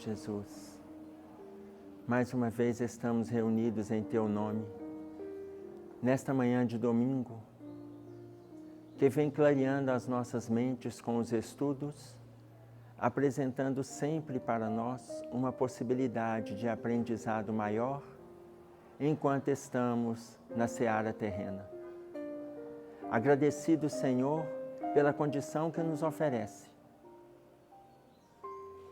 Jesus. Mais uma vez estamos reunidos em Teu nome, nesta manhã de domingo, que vem clareando as nossas mentes com os estudos, apresentando sempre para nós uma possibilidade de aprendizado maior, enquanto estamos na seara terrena. Agradecido, Senhor, pela condição que nos oferece,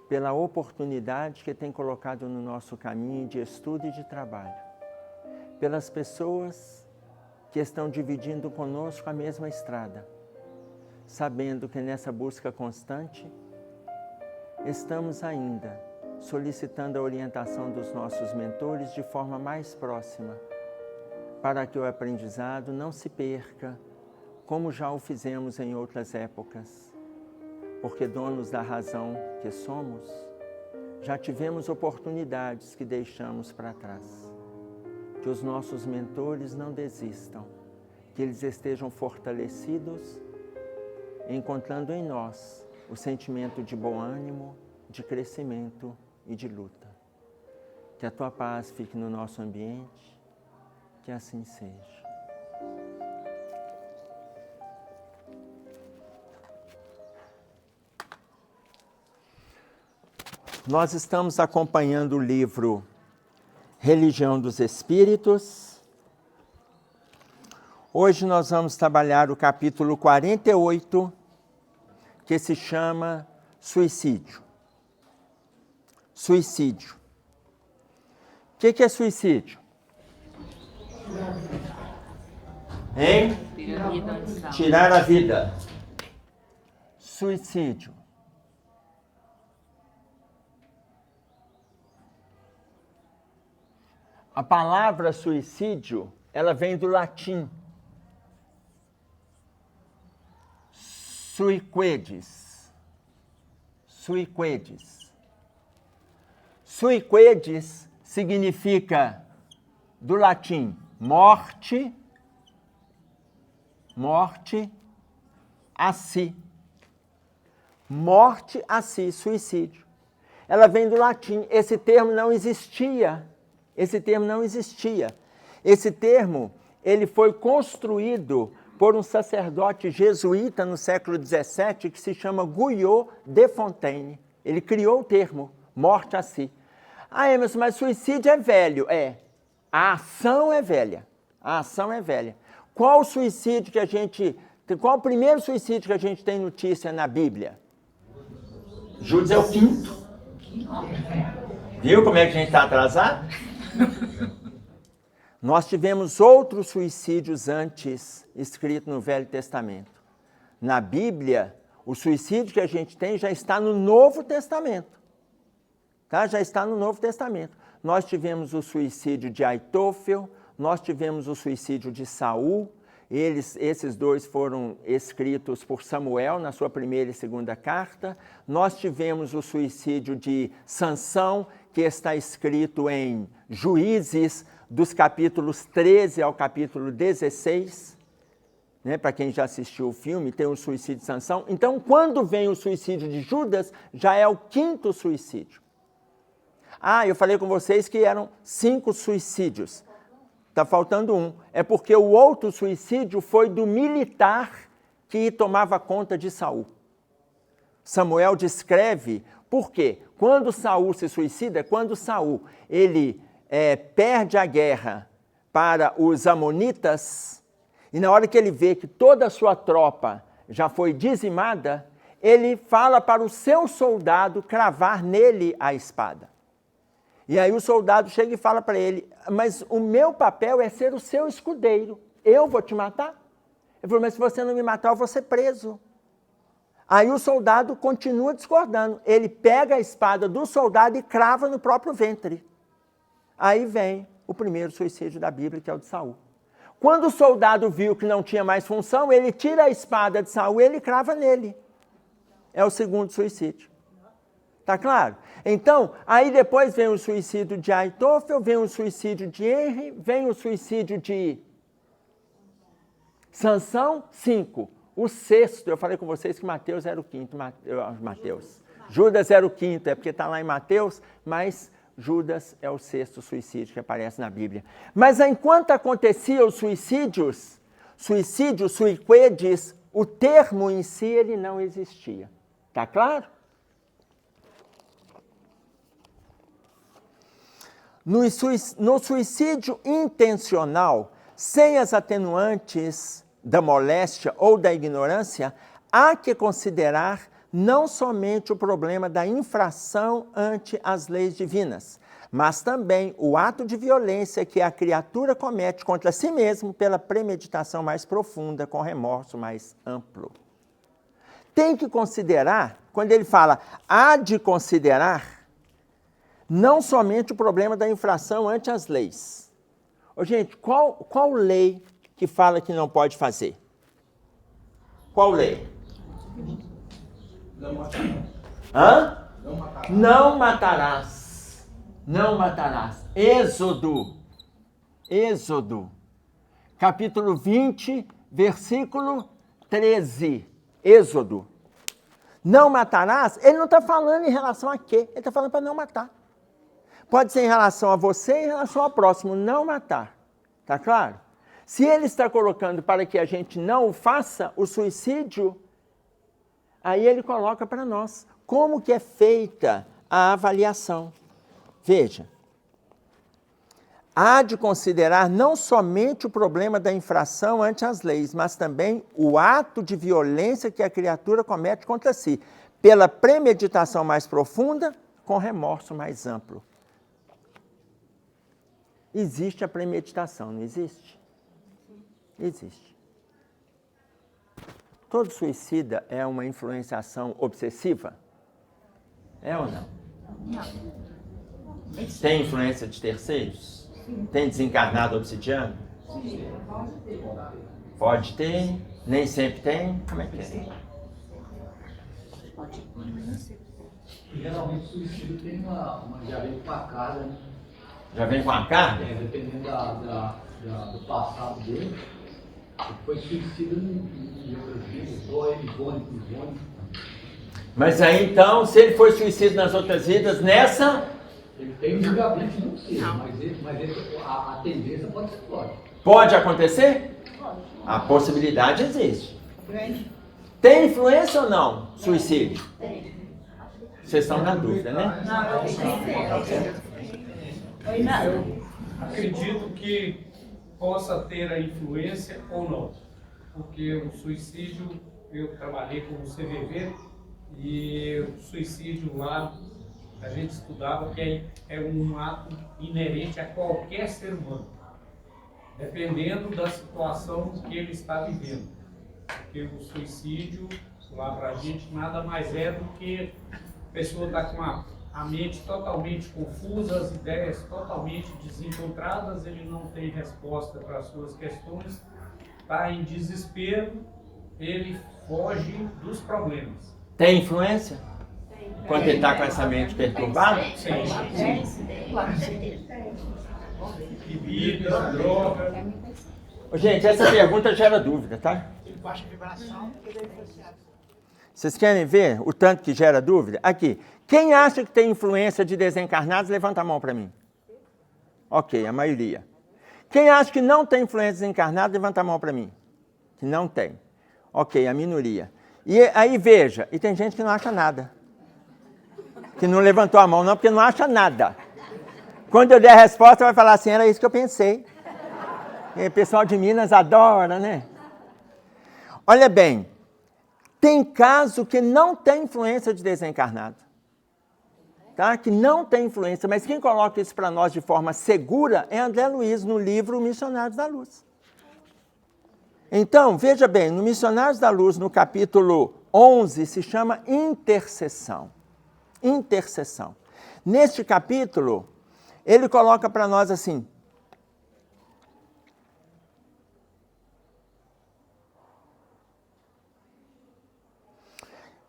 pela oportunidade que tem colocado no nosso caminho de estudo e de trabalho, pelas pessoas que estão dividindo conosco a mesma estrada, sabendo que nessa busca constante, estamos ainda solicitando a orientação dos nossos mentores de forma mais próxima, para que o aprendizado não se perca, como já o fizemos em outras épocas. Porque donos da razão que somos, já tivemos oportunidades que deixamos para trás. Que os nossos mentores não desistam, que eles estejam fortalecidos, encontrando em nós o sentimento de bom ânimo, de crescimento e de luta. Que a Tua paz fique no nosso ambiente, que assim seja. Nós estamos acompanhando o livro Religião dos Espíritos. Hoje nós vamos trabalhar o capítulo 48, que se chama Suicídio. Suicídio. O que é suicídio? Hein? Tirar a vida. Suicídio. A palavra suicídio, ela vem do latim. Suiquedes. Suiquedes. Suiquedes significa, do latim, morte, morte a si. Morte a si, suicídio. Ela vem do latim. Esse termo não existia. Esse termo não existia. Esse termo, ele foi construído por um sacerdote jesuíta no século XVII que se chama Guyot de Fontaine. Ele criou o termo, morte a si. Ah, Emerson, mas suicídio é velho. É. A ação é velha. A ação é velha. Qual o primeiro suicídio que a gente tem notícia na Bíblia? Judas é o quinto. Viu como é que a gente está atrasado? Nós tivemos outros suicídios antes, escritos no Velho Testamento. Na Bíblia, o suicídio que a gente tem já está no Novo Testamento. Tá? Já está no Novo Testamento. Nós tivemos o suicídio de Aitófel, nós tivemos o suicídio de Saul. Esses dois foram escritos por Samuel na sua primeira e segunda carta. Nós tivemos o suicídio de Sansão, que está escrito em Juízes, dos capítulos 13 ao capítulo 16. Né? Para quem já assistiu o filme, tem o suicídio de Sansão. Então, quando vem o suicídio de Judas, já é o quinto suicídio. Ah, eu falei com vocês que eram 5 suicídios. Está faltando um. É porque o outro suicídio foi do militar que tomava conta de Saul. Samuel descreve por quê. Quando Saul se suicida, quando Saul ele perde a guerra para os amonitas, e na hora que ele vê que toda a sua tropa já foi dizimada, ele fala para o seu soldado cravar nele a espada. E aí o soldado chega e fala para ele, mas o meu papel é ser o seu escudeiro, eu vou te matar? Ele falou, mas se você não me matar, eu vou ser preso. Aí o soldado continua discordando, ele pega a espada do soldado e crava no próprio ventre. Aí vem o primeiro suicídio da Bíblia, que é o de Saul. Quando o soldado viu que não tinha mais função, ele tira a espada de Saul e ele crava nele. É o segundo suicídio. Tá claro? Então, aí depois vem o suicídio de Aitófel, vem o suicídio de Henri, vem o suicídio de Sansão, 5. O sexto, eu falei com vocês que Mateus era o quinto, Mateus. Judas era o quinto, é porque está lá em Mateus, mas Judas é o sexto suicídio que aparece na Bíblia. Mas enquanto acontecia os suicídios, suicídio, suiquedes, o termo em si ele não existia. Está claro? No suicídio intencional, sem as atenuantes da moléstia ou da ignorância, há que considerar não somente o problema da infração ante as leis divinas, mas também o ato de violência que a criatura comete contra si mesmo pela premeditação mais profunda, com remorso mais amplo. Tem que considerar, quando ele fala há de considerar, não somente o problema da infração ante as leis. Ô, gente, qual lei que fala que não pode fazer? Qual lei? Não matarás. Hã? Não matarás. Não matarás. Não matarás. Êxodo. Capítulo 20, versículo 13. Êxodo. Não matarás, ele não está falando em relação a quê? Ele está falando para não matar. Pode ser em relação a você e em relação ao próximo, não matar. Está claro? Se ele está colocando para que a gente não faça o suicídio, aí ele coloca para nós como que é feita a avaliação. Veja, há de considerar não somente o problema da infração ante as leis, mas também o ato de violência que a criatura comete contra si, pela premeditação mais profunda, com remorso mais amplo. Existe a premeditação, não existe? Existe. Todo suicida é uma influenciação obsessiva? É ou não? Não. Tem influência de terceiros? Tem desencarnado obsidiano? Pode ter, nem sempre tem. Como é que é? Geralmente o suicídio tem já vem com a carga, né? Já vem com a carga? Dependendo do passado dele. Ele foi suicida em outras vidas, ou Ivone. Mas aí então, se ele foi suicida nas outras vidas, nessa... Ele tem julgamento, não sei, mas a tendência pode ser forte. Pode acontecer? Pode. A possibilidade existe. Grande. Tem influência ou não, suicídio? Tem. Vocês estão na dúvida, né? Não, eu tenho. Oi, não. Acredito que possa ter a influência ou não, porque o suicídio, eu trabalhei com o CVV e o suicídio lá, a gente estudava que é um ato inerente a qualquer ser humano, dependendo da situação que ele está vivendo, porque o suicídio, lá para a gente, nada mais é do que a pessoa está com a mente totalmente confusa, as ideias totalmente desencontradas, ele não tem resposta para as suas questões, está em desespero, ele foge dos problemas. Tem influência? Quando ele está com essa mente perturbada? Sim. Claro, certeza. Bebidas, droga. Ô, gente, essa pergunta gera dúvida, tá? Baixa vibração. Vocês querem ver o tanto que gera dúvida? Aqui. Quem acha que tem influência de desencarnados, levanta a mão para mim. Ok, a maioria. Quem acha que não tem influência de desencarnados, levanta a mão para mim. Que não tem. Ok, a minoria. E aí veja, e tem gente que não acha nada. Que não levantou a mão não, porque não acha nada. Quando eu der a resposta, vai falar assim, era isso que eu pensei. E o pessoal de Minas adora, né? Olha bem, tem caso que não tem influência de desencarnado. Tá? Que não tem influência, mas quem coloca isso para nós de forma segura é André Luiz, no livro Missionários da Luz. Então, veja bem, no Missionários da Luz, no capítulo 11, se chama intercessão. Intercessão. Neste capítulo, ele coloca para nós assim,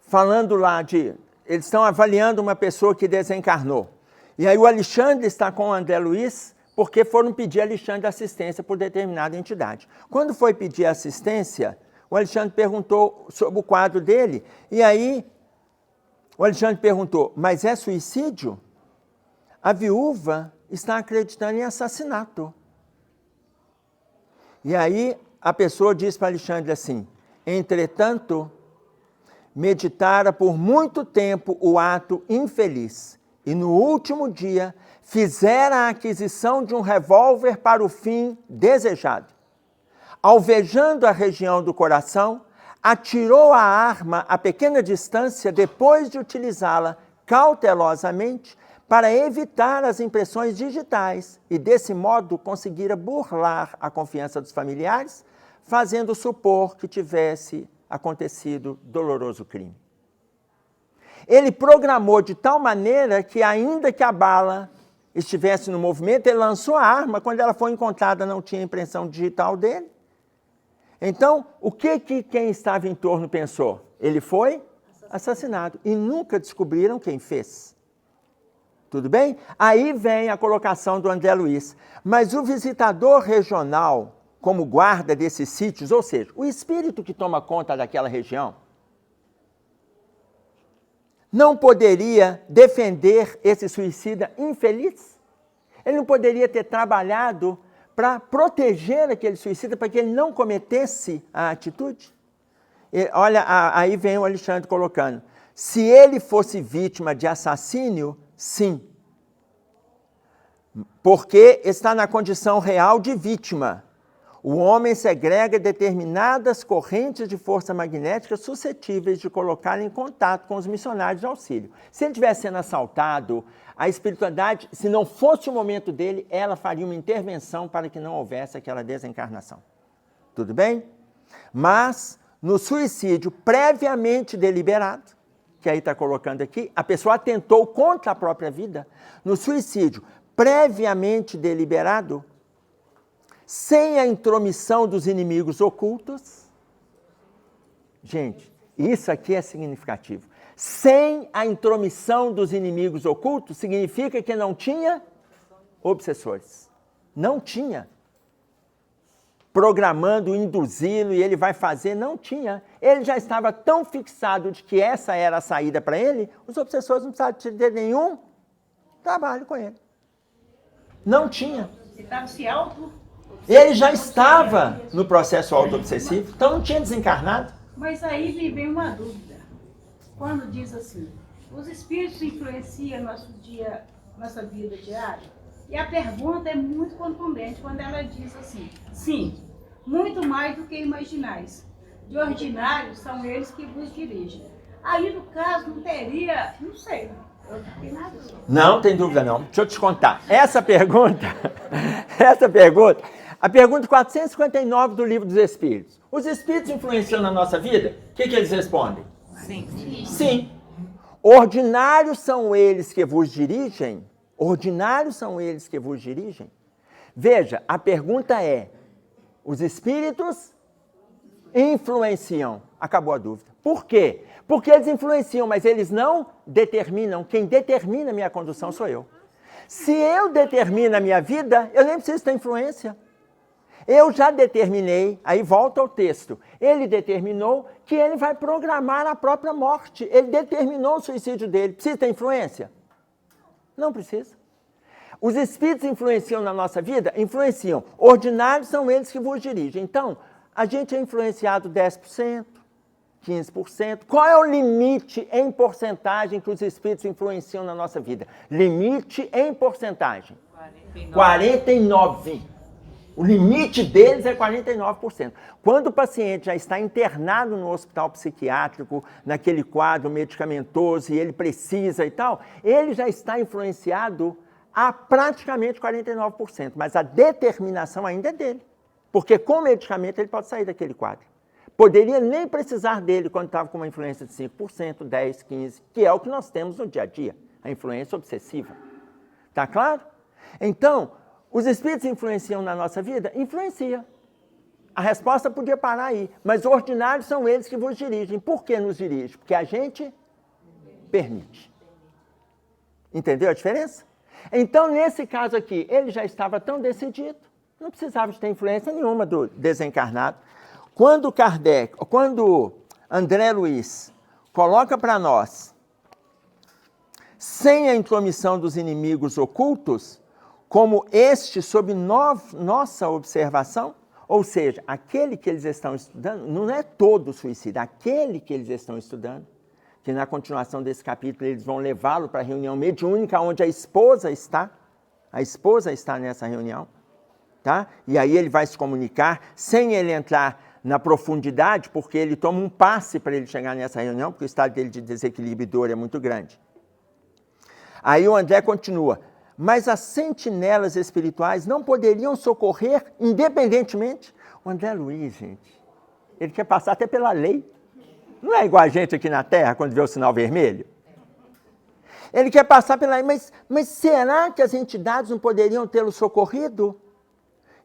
falando lá de... Eles estão avaliando uma pessoa que desencarnou. E aí o Alexandre está com o André Luiz, porque foram pedir Alexandre assistência por determinada entidade. Quando foi pedir assistência, o Alexandre perguntou sobre o quadro dele, e aí O Alexandre perguntou, mas é suicídio? A viúva está acreditando em assassinato. E aí a pessoa diz para Alexandre assim, entretanto, meditara por muito tempo o ato infeliz e no último dia fizera a aquisição de um revólver para o fim desejado. Alvejando a região do coração, atirou a arma a pequena distância depois de utilizá-la cautelosamente para evitar as impressões digitais e, desse modo, conseguira burlar a confiança dos familiares, fazendo supor que tivesse acontecido doloroso crime. Ele programou de tal maneira que, ainda que a bala estivesse no movimento, ele lançou a arma, quando ela foi encontrada não tinha impressão digital dele. Então, o que quem estava em torno pensou? Ele foi assassinado e nunca descobriram quem fez. Tudo bem? Aí vem a colocação do André Luiz. Mas o visitador regional, como guarda desses sítios, ou seja, o espírito que toma conta daquela região, não poderia defender esse suicida infeliz? Ele não poderia ter trabalhado para proteger aquele suicida, para que ele não cometesse a atitude? E, olha, aí vem o Alexandre colocando. Se ele fosse vítima de assassínio, sim. Porque está na condição real de vítima. O homem segrega determinadas correntes de força magnética suscetíveis de colocá-lo em contato com os missionários de auxílio. Se ele estivesse sendo assaltado, a espiritualidade, se não fosse o momento dele, ela faria uma intervenção para que não houvesse aquela desencarnação. Tudo bem? Mas, no suicídio previamente deliberado, que aí está colocando aqui, a pessoa atentou contra a própria vida. No suicídio previamente deliberado, sem a intromissão dos inimigos ocultos. Gente, isso aqui é significativo. Sem a intromissão dos inimigos ocultos, significa que não tinha obsessores. Não tinha. Programando, induzi-lo e ele vai fazer, não tinha. Ele já estava tão fixado de que essa era a saída para ele, os obsessores não precisavam ter nenhum trabalho com ele. Não tinha. Ele estava se auto... Ele já estava no processo auto-obsessivo, então não tinha desencarnado. Mas aí me vem uma dúvida. Quando diz assim, os espíritos influenciam nossa vida diária? E a pergunta é muito contundente quando ela diz assim, sim, muito mais do que imaginais. De ordinário são eles que vos dirigem. Aí, no caso, não teria, não sei, eu fiquei na dúvida. Não tem dúvida não. Deixa eu te contar. Essa pergunta, a pergunta 459 do Livro dos Espíritos. Os espíritos influenciam na nossa vida? O que eles respondem? Sim. Sim. Ordinários são eles que vos dirigem? Ordinários são eles que vos dirigem? Veja, a pergunta é, os espíritos influenciam? Acabou a dúvida. Por quê? Porque eles influenciam, mas eles não determinam. Quem determina a minha condução sou eu. Se eu determino a minha vida, eu nem preciso ter influência. Eu já determinei, aí volta ao texto, ele determinou que ele vai programar a própria morte. Ele determinou o suicídio dele. Precisa ter influência? Não precisa. Os espíritos influenciam na nossa vida? Influenciam. Ordinários são eles que vos dirigem. Então, a gente é influenciado 10%, 15%. Qual é o limite em porcentagem que os espíritos influenciam na nossa vida? Limite em porcentagem? 49%. O limite deles é 49%. Quando o paciente já está internado no hospital psiquiátrico, naquele quadro medicamentoso, e ele precisa e tal, ele já está influenciado a praticamente 49%, mas a determinação ainda é dele. Porque com medicamento ele pode sair daquele quadro. Poderia nem precisar dele quando estava com uma influência de 5%, 10%, 15%, que é o que nós temos no dia a dia, a influência obsessiva. Tá claro? Então, os espíritos influenciam na nossa vida? Influencia. A resposta podia parar aí. Mas ordinários são eles que vos dirigem. Por que nos dirigem? Porque a gente permite. Entendeu a diferença? Então, nesse caso aqui, ele já estava tão decidido, não precisava de ter influência nenhuma do desencarnado. Quando André Luiz coloca para nós sem a intromissão dos inimigos ocultos, como este sob nossa observação? Ou seja, aquele que eles estão estudando, não é todo suicida, aquele que eles estão estudando, que na continuação desse capítulo eles vão levá-lo para a reunião mediúnica, onde a esposa está nessa reunião, tá? E aí ele vai se comunicar, sem ele entrar na profundidade, porque ele toma um passe para ele chegar nessa reunião, porque o estado dele de desequilíbrio e dor é muito grande. Aí o André continua, mas as sentinelas espirituais não poderiam socorrer independentemente? O André Luiz, gente, ele quer passar até pela lei. Não é igual a gente aqui na Terra, quando vê o sinal vermelho? Ele quer passar pela lei, mas será que as entidades não poderiam tê-lo socorrido?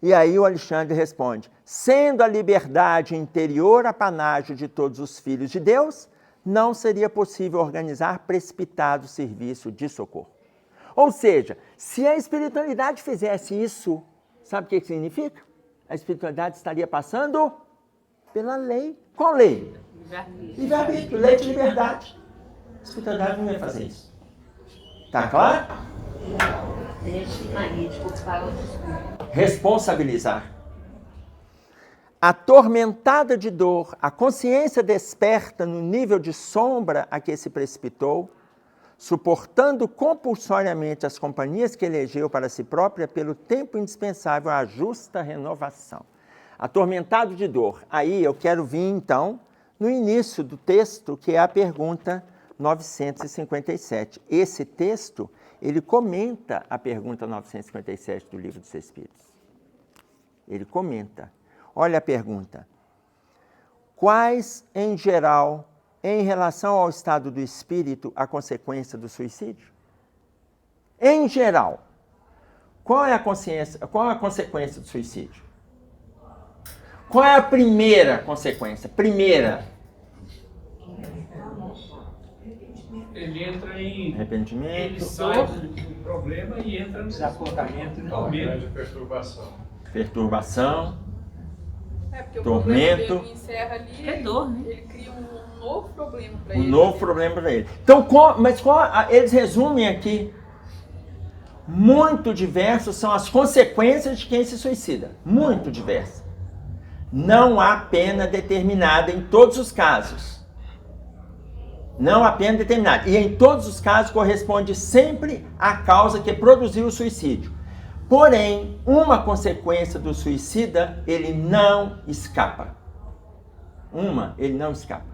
E aí o Alexandre responde, sendo a liberdade interior apanágio de todos os filhos de Deus, não seria possível organizar precipitado serviço de socorro. Ou seja, se a espiritualidade fizesse isso, sabe o que significa? A espiritualidade estaria passando pela lei. Qual lei? Livre-arbítrio, lei de liberdade. A espiritualidade não ia fazer isso. Tá claro? Responsabilizar. Atormentada de dor, a consciência desperta no nível de sombra a que se precipitou, suportando compulsoriamente as companhias que elegeu para si própria pelo tempo indispensável à justa renovação. Atormentado de dor. Aí eu quero vir, então, no início do texto, que é a pergunta 957. Esse texto, ele comenta a pergunta 957 do Livro dos Espíritos. Ele comenta. Olha a pergunta. Quais, em geral, em relação ao estado do espírito, a consequência do suicídio? Em geral, qual é a consequência do suicídio? Qual é a primeira consequência? Primeira. Ele entra em Arrependimento. Ele sai do problema e entra no Desapontamento e tormento. Perturbação. Porque o Tormento. problema dele encerra ali, É dor, né? ele cria um novo problema para Um ele. novo problema para ele. Então, eles resumem aqui. Muito diversos são as consequências de quem se suicida. Muito diversas. Não há pena determinada em todos os casos. Não há pena determinada. E em todos os casos corresponde sempre à causa que produziu o suicídio. Porém, uma consequência do suicida, ele não escapa. Ele não escapa.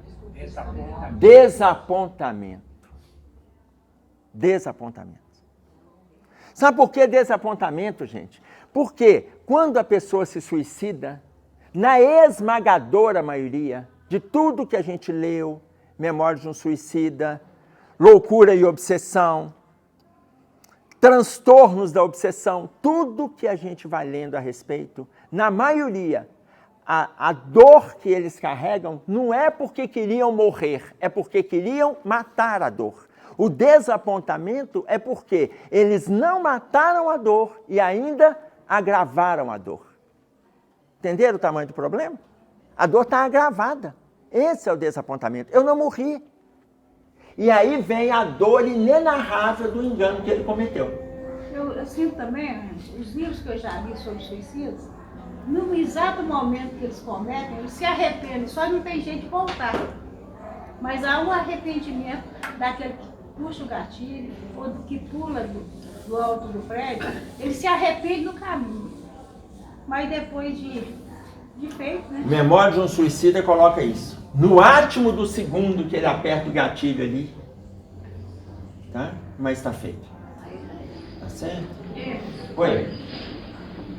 Desapontamento. Desapontamento. Sabe por que desapontamento, gente? Porque quando a pessoa se suicida, na esmagadora maioria de tudo que a gente leu, Memórias de um Suicida, Loucura e Obsessão, Transtornos da Obsessão, tudo que a gente vai lendo a respeito, na maioria, a dor que eles carregam não é porque queriam morrer, é porque queriam matar a dor. O desapontamento é porque eles não mataram a dor e ainda agravaram a dor. Entenderam o tamanho do problema? A dor está agravada. Esse é o desapontamento. Eu não morri. E aí vem a dor inenarrável do engano que ele cometeu. Eu sinto também, os livros que eu já li sobre suicídios, no exato momento que eles cometem, eles se arrependem, só não tem jeito de voltar. Mas há um arrependimento daquele que puxa o gatilho, ou do que pula do alto do prédio, ele se arrepende no caminho. Mas depois de feito, né? Memória de um Suicida coloca isso. No átimo do segundo que ele aperta o gatilho ali, tá? Mas está feito. Tá certo? Oi.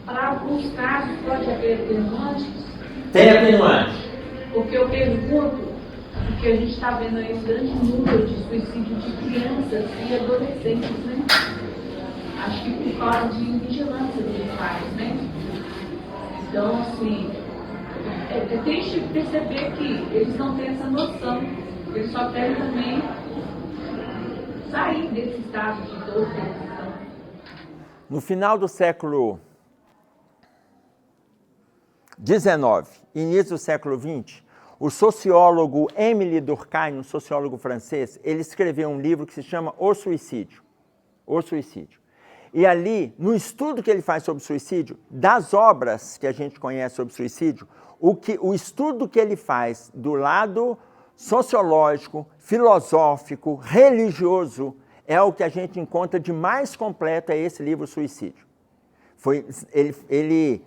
Para alguns casos pode haver atenuantes, Tem atenuante. porque eu pergunto, porque a gente está vendo aí um grande número de suicídio de crianças e adolescentes, né? Acho que por causa de vigilância dos pais, né? Então, assim, é triste perceber que eles não têm essa noção. Eles só querem também sair desse estado de dor que eles estão. No final do século XIX, início do século XX, o sociólogo Émile Durkheim, um sociólogo francês, ele escreveu um livro que se chama O Suicídio. O Suicídio. E ali, no estudo que ele faz sobre suicídio, das obras que a gente conhece sobre suicídio, o estudo que ele faz do lado sociológico, filosófico, religioso, é o que a gente encontra de mais completo, é esse livro Suicídio. Ele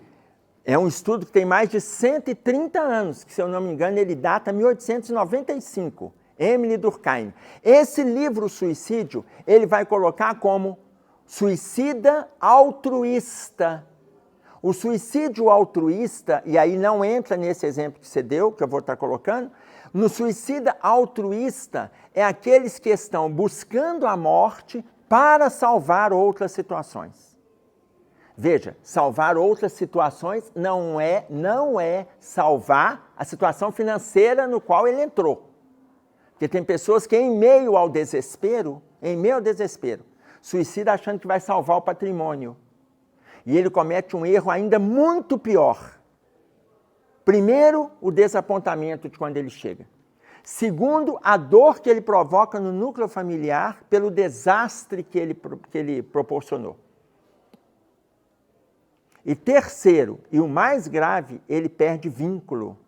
é um estudo que tem mais de 130 anos, que, se eu não me engano, ele data 1895, Émile Durkheim. Esse livro Suicídio, ele vai colocar como suicida altruísta. O suicídio altruísta, e aí não entra nesse exemplo que você deu, que eu vou estar colocando, no suicida altruísta é aqueles que estão buscando a morte para salvar outras situações. Veja, salvar outras situações não é salvar a situação financeira no qual ele entrou. Porque tem pessoas que em meio ao desespero, suicida achando que vai salvar o patrimônio. E ele comete um erro ainda muito pior. Primeiro, o desapontamento de quando ele chega. Segundo, a dor que ele provoca no núcleo familiar pelo desastre que ele proporcionou. E terceiro, e o mais grave, ele perde vínculo,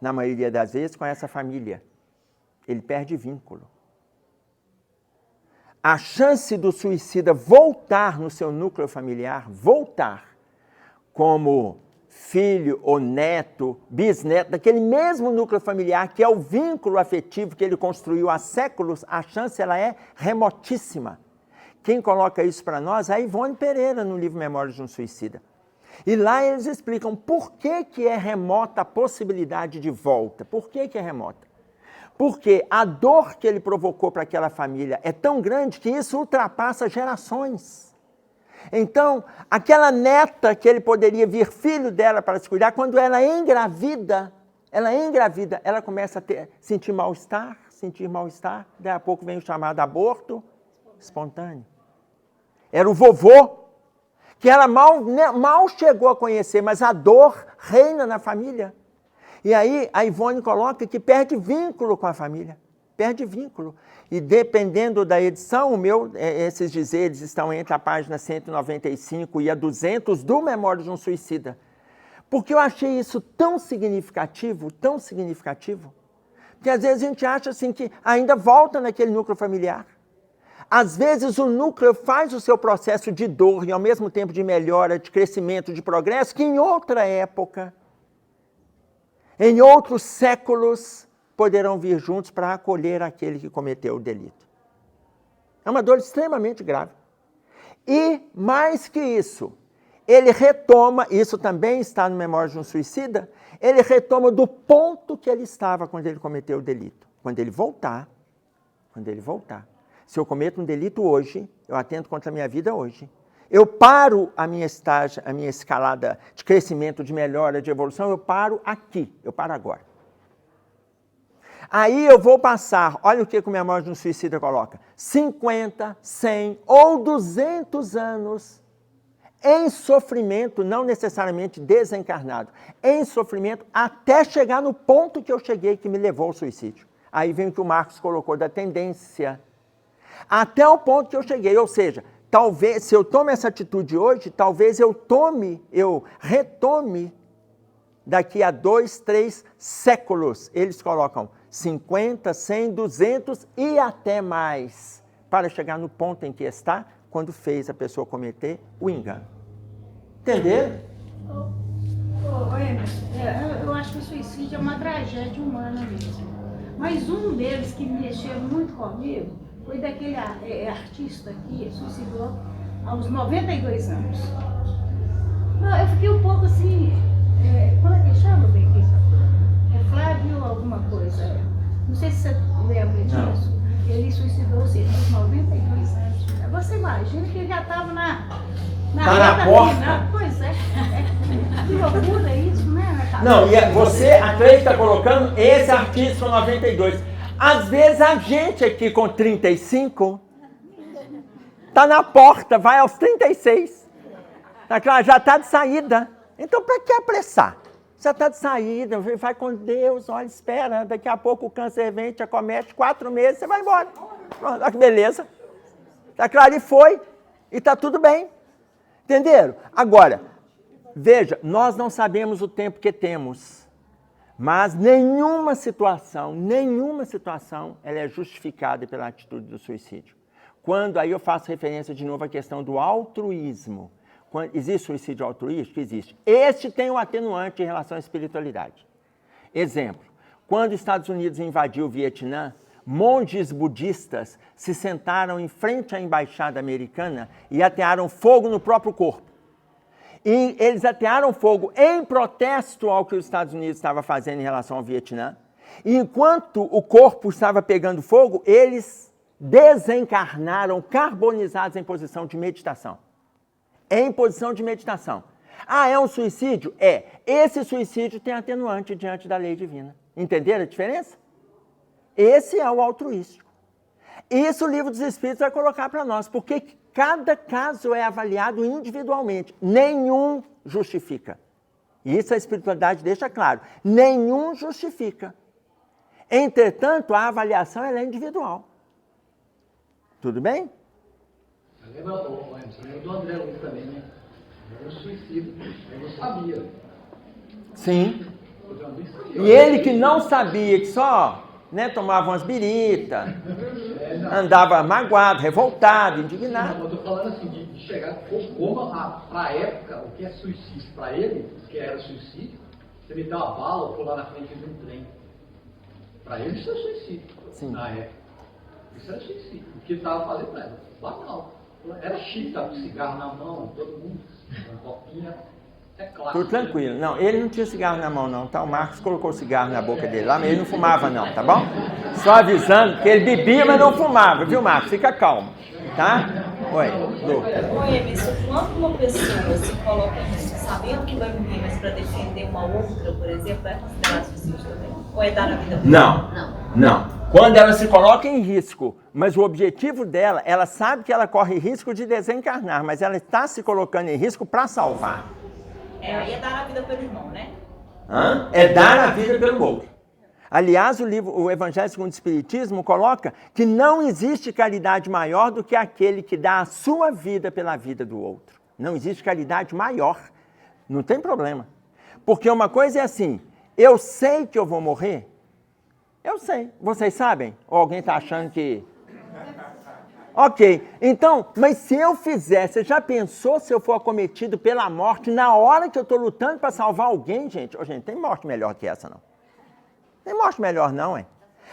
na maioria das vezes, com essa família. Ele perde vínculo. A chance do suicida voltar no seu núcleo familiar, voltar como filho ou neto, bisneto, daquele mesmo núcleo familiar, que é o vínculo afetivo que ele construiu há séculos, a chance ela é remotíssima. Quem coloca isso para nós é a Ivone Pereira, no livro Memórias de um Suicida. E lá eles explicam por que é remota a possibilidade de volta. Por que é remota? Porque a dor que ele provocou para aquela família é tão grande que isso ultrapassa gerações. Então, aquela neta que ele poderia vir filho dela para se cuidar, quando ela engravida, ela começa a sentir mal-estar, daí a pouco vem o chamado aborto espontâneo. Era o vovô, que ela mal chegou a conhecer, mas a dor reina na família. E aí a Ivone coloca que perde vínculo com a família, perde vínculo. E dependendo da edição, esses dizeres estão entre a página 195 e a 200 do Memórias de um Suicida. Porque eu achei isso tão significativo, que às vezes a gente acha assim que ainda volta naquele núcleo familiar. Às vezes o núcleo faz o seu processo de dor e ao mesmo tempo de melhora, de crescimento, de progresso, que em outra época, em outros séculos, poderão vir juntos para acolher aquele que cometeu o delito. É uma dor extremamente grave. E, mais que isso, ele retoma, isso também está no Memórias de um Suicida, ele retoma do ponto que ele estava quando ele cometeu o delito. Quando ele voltar, se eu cometo um delito hoje, eu atento contra a minha vida hoje. Eu paro a minha escalada de crescimento, de melhora, de evolução, eu paro aqui, eu paro agora. Aí eu vou passar, olha o que o Memórias de um Suicida coloca, 50, 100 ou 200 anos em sofrimento, não necessariamente desencarnado, em sofrimento até chegar no ponto que eu cheguei, que me levou ao suicídio. Aí vem o que o Marcos colocou da tendência. Até o ponto que eu cheguei, ou seja, talvez, se eu tomo essa atitude hoje, talvez eu retome daqui a 2, 3 séculos. Eles colocam 50, 100, 200 e até mais, para chegar no ponto em que está, quando fez a pessoa cometer o engano. Entenderam? Eu acho que o suicídio é uma tragédia humana mesmo. Mas um deles que mexeu muito comigo foi daquele artista que suicidou aos 92 anos. Eu fiquei um pouco assim, como é que chama, bem? É Flávio alguma coisa. Não sei se você lembra disso. Não. Ele suicidou-se aos 92 anos. Você imagina que ele já estava na porta. Final. Pois é. Que loucura isso, né? Não, e você, a Cleide está colocando esse artista com 92. Às vezes a gente aqui com 35 está na porta, vai aos 36. Já está de saída. Então, para que apressar? já está de saída, vai com Deus, olha, espera, daqui a pouco o câncer vem, te acomete, 4 meses, você vai embora. Pronto, olha que beleza. Está claro, e foi, e está tudo bem. Entenderam? Agora, veja, nós não sabemos o tempo que temos, mas nenhuma situação, ela é justificada pela atitude do suicídio. Quando, aí eu faço referência de novo à questão do altruísmo. Quando, existe suicídio altruístico? Existe. Este tem um atenuante em relação à espiritualidade. Exemplo, quando os Estados Unidos invadiu o Vietnã, monges budistas se sentaram em frente à embaixada americana e atearam fogo no próprio corpo. E eles atearam fogo em protesto ao que os Estados Unidos estavam fazendo em relação ao Vietnã. E enquanto o corpo estava pegando fogo, eles desencarnaram carbonizados em posição de meditação. Em posição de meditação. Ah, é um suicídio? É. Esse suicídio tem atenuante diante da lei divina. Entenderam a diferença? Esse é o altruístico. Isso o Livro dos Espíritos vai colocar para nós, porque cada caso é avaliado individualmente. Nenhum justifica. Isso a espiritualidade deixa claro. Nenhum justifica. Entretanto, a avaliação ela é individual. Tudo bem? Lembra do André Luiz também, né? Era um suicídio. Eu não sabia. Sim. Eu não sabia. E ele que não sabia, que só tomava umas biritas, andava magoado, revoltado, indignado. Eu estou falando assim, de chegar, como para a época, o que é suicídio para ele, o que era suicídio, você meter uma bala ou pular na frente de um trem. Para ele isso é suicídio. Sim. Na época. Isso era suicídio. O que ele estava fazendo era banal. Era chique, estava com cigarro na mão, todo mundo, uma copinha. É claro. Tudo tranquilo. Não, ele não tinha cigarro na mão, não, tá? O Marcos colocou o cigarro na boca dele lá, mas ele não fumava, não, tá bom? Só avisando que ele bebia, mas não fumava, viu, Marcos? Fica calmo, tá? Oi, Lu. Oi, Emerson, quando uma pessoa se coloca nisso, sabendo que vai morrer, mas para defender uma outra, por exemplo, é considerado suicídio também? Ou é dar a vida por Não. Quando ela se coloca em risco, mas o objetivo dela, ela sabe que ela corre risco de desencarnar, mas ela está se colocando em risco para salvar. Aí é dar a vida pelo irmão, né? É dar a vida pelo outro. Aliás, o Evangelho segundo o Espiritismo coloca que não existe caridade maior do que aquele que dá a sua vida pela vida do outro. Não existe caridade maior. Não tem problema. Porque uma coisa é assim, eu sei que eu vou morrer. Eu sei. Vocês sabem? Ou alguém está achando que... Ok. Então, mas se eu fizer, você já pensou se eu for acometido pela morte na hora que eu estou lutando para salvar alguém, gente? Gente, tem morte melhor que essa, não. Tem morte melhor não,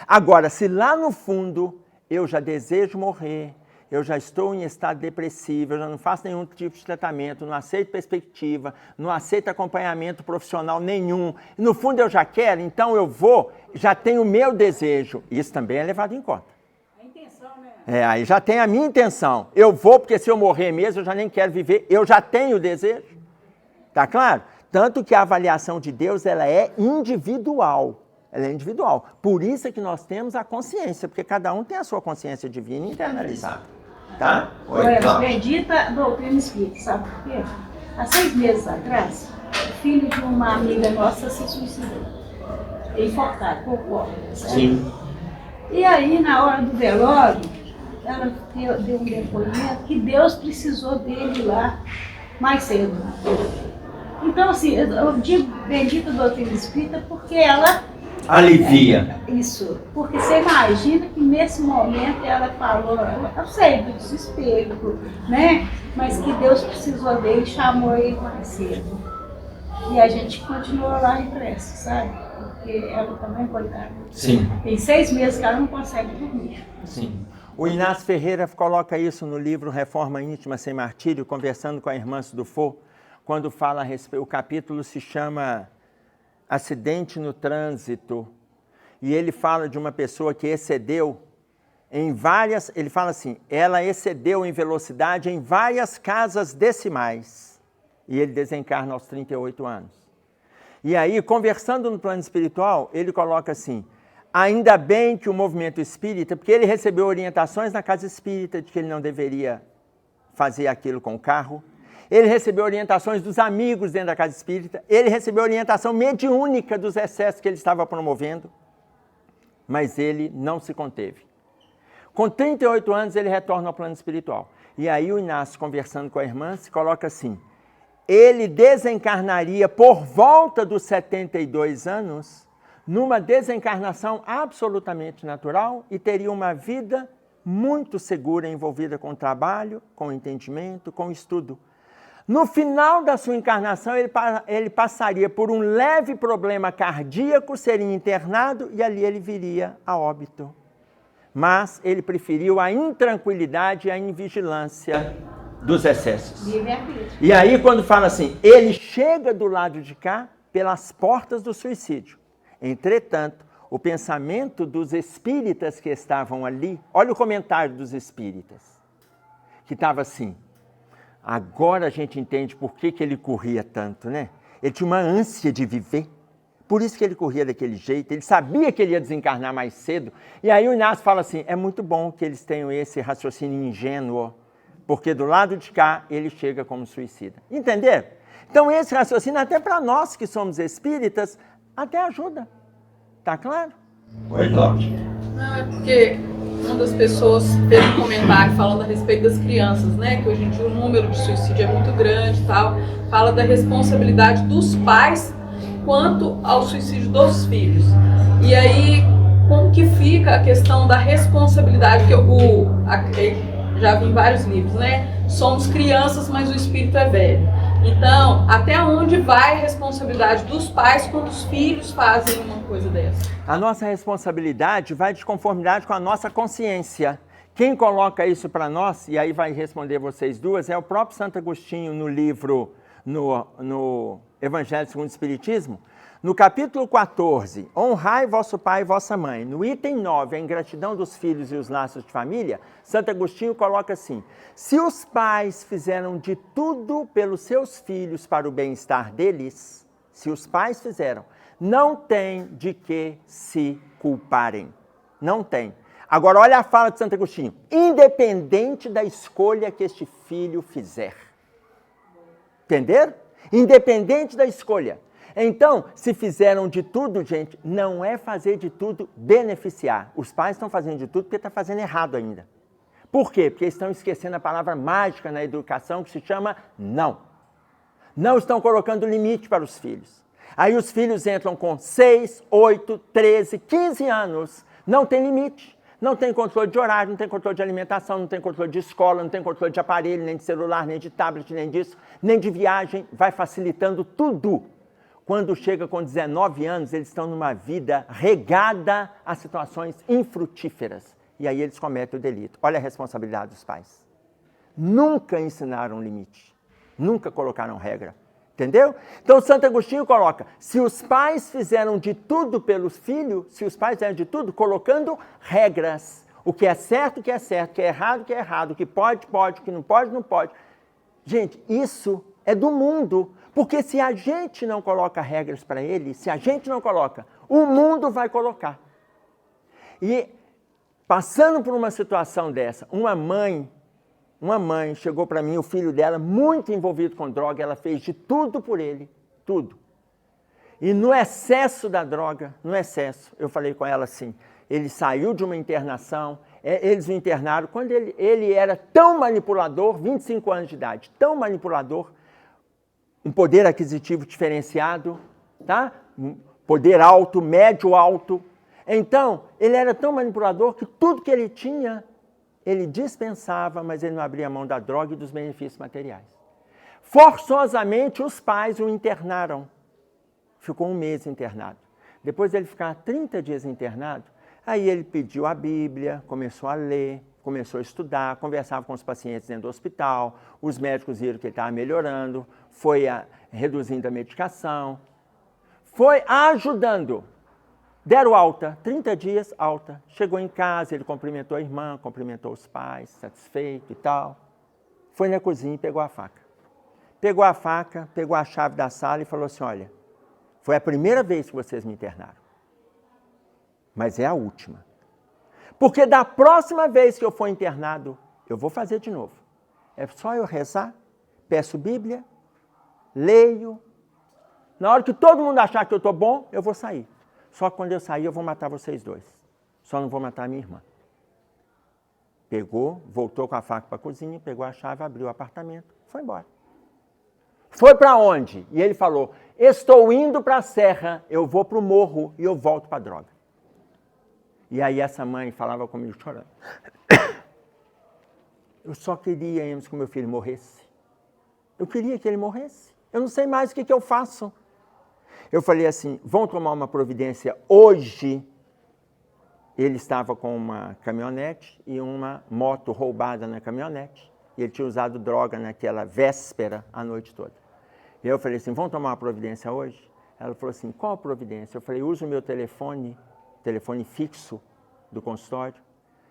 Agora, se lá no fundo eu já desejo morrer, eu já estou em estado depressivo, eu já não faço nenhum tipo de tratamento, não aceito perspectiva, não aceito acompanhamento profissional nenhum, no fundo eu já quero, então eu vou, já tenho o meu desejo. Isso também é levado em conta. A intenção, né? Aí já tem a minha intenção. Eu vou porque se eu morrer mesmo, eu já nem quero viver, eu já tenho o desejo. Tá claro? Tanto que a avaliação de Deus, ela é individual. Ela é individual. Por isso é que nós temos a consciência, porque cada um tem a sua consciência divina internalizada. Tá? Bendita doutrina espírita, sabe por quê? Há 6 meses atrás, o filho de uma amiga nossa se suicidou. Enforcado, por corpo. Sim. E aí, na hora do velório, ela deu um depoimento que Deus precisou dele lá mais cedo. Então, assim, eu digo bendita doutrina espírita porque ela alivia. Isso, porque você imagina que nesse momento ela falou, eu sei do desespero, né? Mas que Deus precisou dele e chamou ele mais cedo. E a gente continuou lá em prece, sabe? Porque ela também, coitada. Sim. Tem 6 meses que ela não consegue dormir. Sim. O Inácio Ferreira coloca isso no livro Reforma Íntima Sem Martírio, conversando com a irmã Sudufo, quando fala a respeito, o capítulo se chama Acidente no Trânsito, e ele fala de uma pessoa que excedeu em várias, ele fala assim, ela excedeu em velocidade em várias casas decimais, e ele desencarna aos 38 anos. E aí, conversando no plano espiritual, ele coloca assim, ainda bem que o movimento espírita, porque ele recebeu orientações na casa espírita de que ele não deveria fazer aquilo com o carro, ele recebeu orientações dos amigos dentro da casa espírita, ele recebeu orientação mediúnica dos excessos que ele estava promovendo, mas ele não se conteve. Com 38 anos, ele retorna ao plano espiritual. E aí o Inácio, conversando com a irmã, se coloca assim, ele desencarnaria por volta dos 72 anos, numa desencarnação absolutamente natural e teria uma vida muito segura, envolvida com trabalho, com entendimento, com estudo. No final da sua encarnação, ele passaria por um leve problema cardíaco, seria internado e ali ele viria a óbito. Mas ele preferiu a intranquilidade e a invigilância dos excessos. E aí, quando fala assim, ele chega do lado de cá pelas portas do suicídio. Entretanto, o pensamento dos espíritas que estavam ali, olha o comentário dos espíritas, que estava assim, agora a gente entende por que ele corria tanto, né? Ele tinha uma ânsia de viver, por isso que ele corria daquele jeito, ele sabia que ele ia desencarnar mais cedo. E aí o Inácio fala assim, é muito bom que eles tenham esse raciocínio ingênuo, porque do lado de cá ele chega como suicida. Entenderam? Então esse raciocínio, até para nós que somos espíritas, até ajuda. Tá claro? Oi, Cláudia. Não, é porque uma das pessoas fez um comentário falando a respeito das crianças, né? Que hoje em dia o número de suicídio é muito grande e tal. Fala da responsabilidade dos pais quanto ao suicídio dos filhos. E aí, como que fica a questão da responsabilidade, que eu já vi em vários livros, né? Somos crianças, mas o espírito é velho. Então, até onde vai a responsabilidade dos pais quando os filhos fazem uma coisa dessa? A nossa responsabilidade vai de conformidade com a nossa consciência. Quem coloca isso para nós, e aí vai responder vocês duas, é o próprio Santo Agostinho no livro, no Evangelho segundo o Espiritismo. No capítulo 14, honrai vosso pai e vossa mãe. No item 9, a ingratidão dos filhos e os laços de família, Santo Agostinho coloca assim, se os pais fizeram de tudo pelos seus filhos para o bem-estar deles, se os pais fizeram, não tem de que se culparem. Não tem. Agora, olha a fala de Santo Agostinho. Independente da escolha que este filho fizer. Entenderam? Independente da escolha. Então, se fizeram de tudo, gente, não é fazer de tudo beneficiar. Os pais estão fazendo de tudo porque estão fazendo errado ainda. Por quê? Porque estão esquecendo a palavra mágica na educação que se chama não. Não estão colocando limite para os filhos. Aí os filhos entram com 6, 8, 13, 15 anos. Não tem limite. Não tem controle de horário, não tem controle de alimentação, não tem controle de escola, não tem controle de aparelho, nem de celular, nem de tablet, nem disso, nem de viagem. Vai facilitando tudo. Quando chega com 19 anos, eles estão numa vida regada a situações infrutíferas. E aí eles cometem o delito. Olha a responsabilidade dos pais. Nunca ensinaram limite. Nunca colocaram regra. Entendeu? Então, Santo Agostinho coloca, se os pais fizeram de tudo pelos filhos, se os pais fizeram de tudo, colocando regras. O que é certo, o que é certo, o que é errado, o que é errado, o que pode, pode, o que não pode, não pode. Gente, isso é do mundo. Porque se a gente não coloca regras para ele, se a gente não coloca, o mundo vai colocar. E passando por uma situação dessa, uma mãe chegou para mim, o filho dela, muito envolvido com droga, ela fez de tudo por ele, tudo. E no excesso da droga, eu falei com ela assim, ele saiu de uma internação, eles o internaram, quando ele era tão manipulador, 25 anos de idade, tão manipulador, um poder aquisitivo diferenciado, tá? Um poder alto, médio alto. Então, ele era tão manipulador que tudo que ele tinha, ele dispensava, mas ele não abria mão da droga e dos benefícios materiais. Forçosamente, os pais o internaram. Ficou 1 mês internado. Depois de ele ficar 30 dias internado, aí ele pediu a Bíblia, começou a ler, começou a estudar, conversava com os pacientes dentro do hospital, os médicos viram que ele estava melhorando, foi reduzindo a medicação, foi ajudando. Deram alta, 30 dias, alta. Chegou em casa, ele cumprimentou a irmã, cumprimentou os pais, satisfeito e tal. Foi na cozinha e pegou a faca. Pegou a faca, pegou a chave da sala e falou assim, olha, foi a primeira vez que vocês me internaram, mas é a última. Porque da próxima vez que eu for internado, eu vou fazer de novo. É só eu rezar, peço Bíblia, leio. Na hora que todo mundo achar que eu estou bom, eu vou sair. Só que quando eu sair, eu vou matar vocês dois. Só não vou matar a minha irmã. Pegou, voltou com a faca para a cozinha, pegou a chave, abriu o apartamento, foi embora. Foi para onde? E ele falou, estou indo para a serra, eu vou para o morro e eu volto para a droga. E aí essa mãe falava comigo chorando. Eu só queria, Emerson, que meu filho morresse. Eu queria que ele morresse. Eu não sei mais o que eu faço. Eu falei assim, vão tomar uma providência hoje. Ele estava com uma caminhonete e uma moto roubada na caminhonete. E ele tinha usado droga naquela véspera a noite toda. E eu falei assim, vão tomar uma providência hoje? Ela falou assim, qual providência? Eu falei, usa o meu telefone fixo do consultório.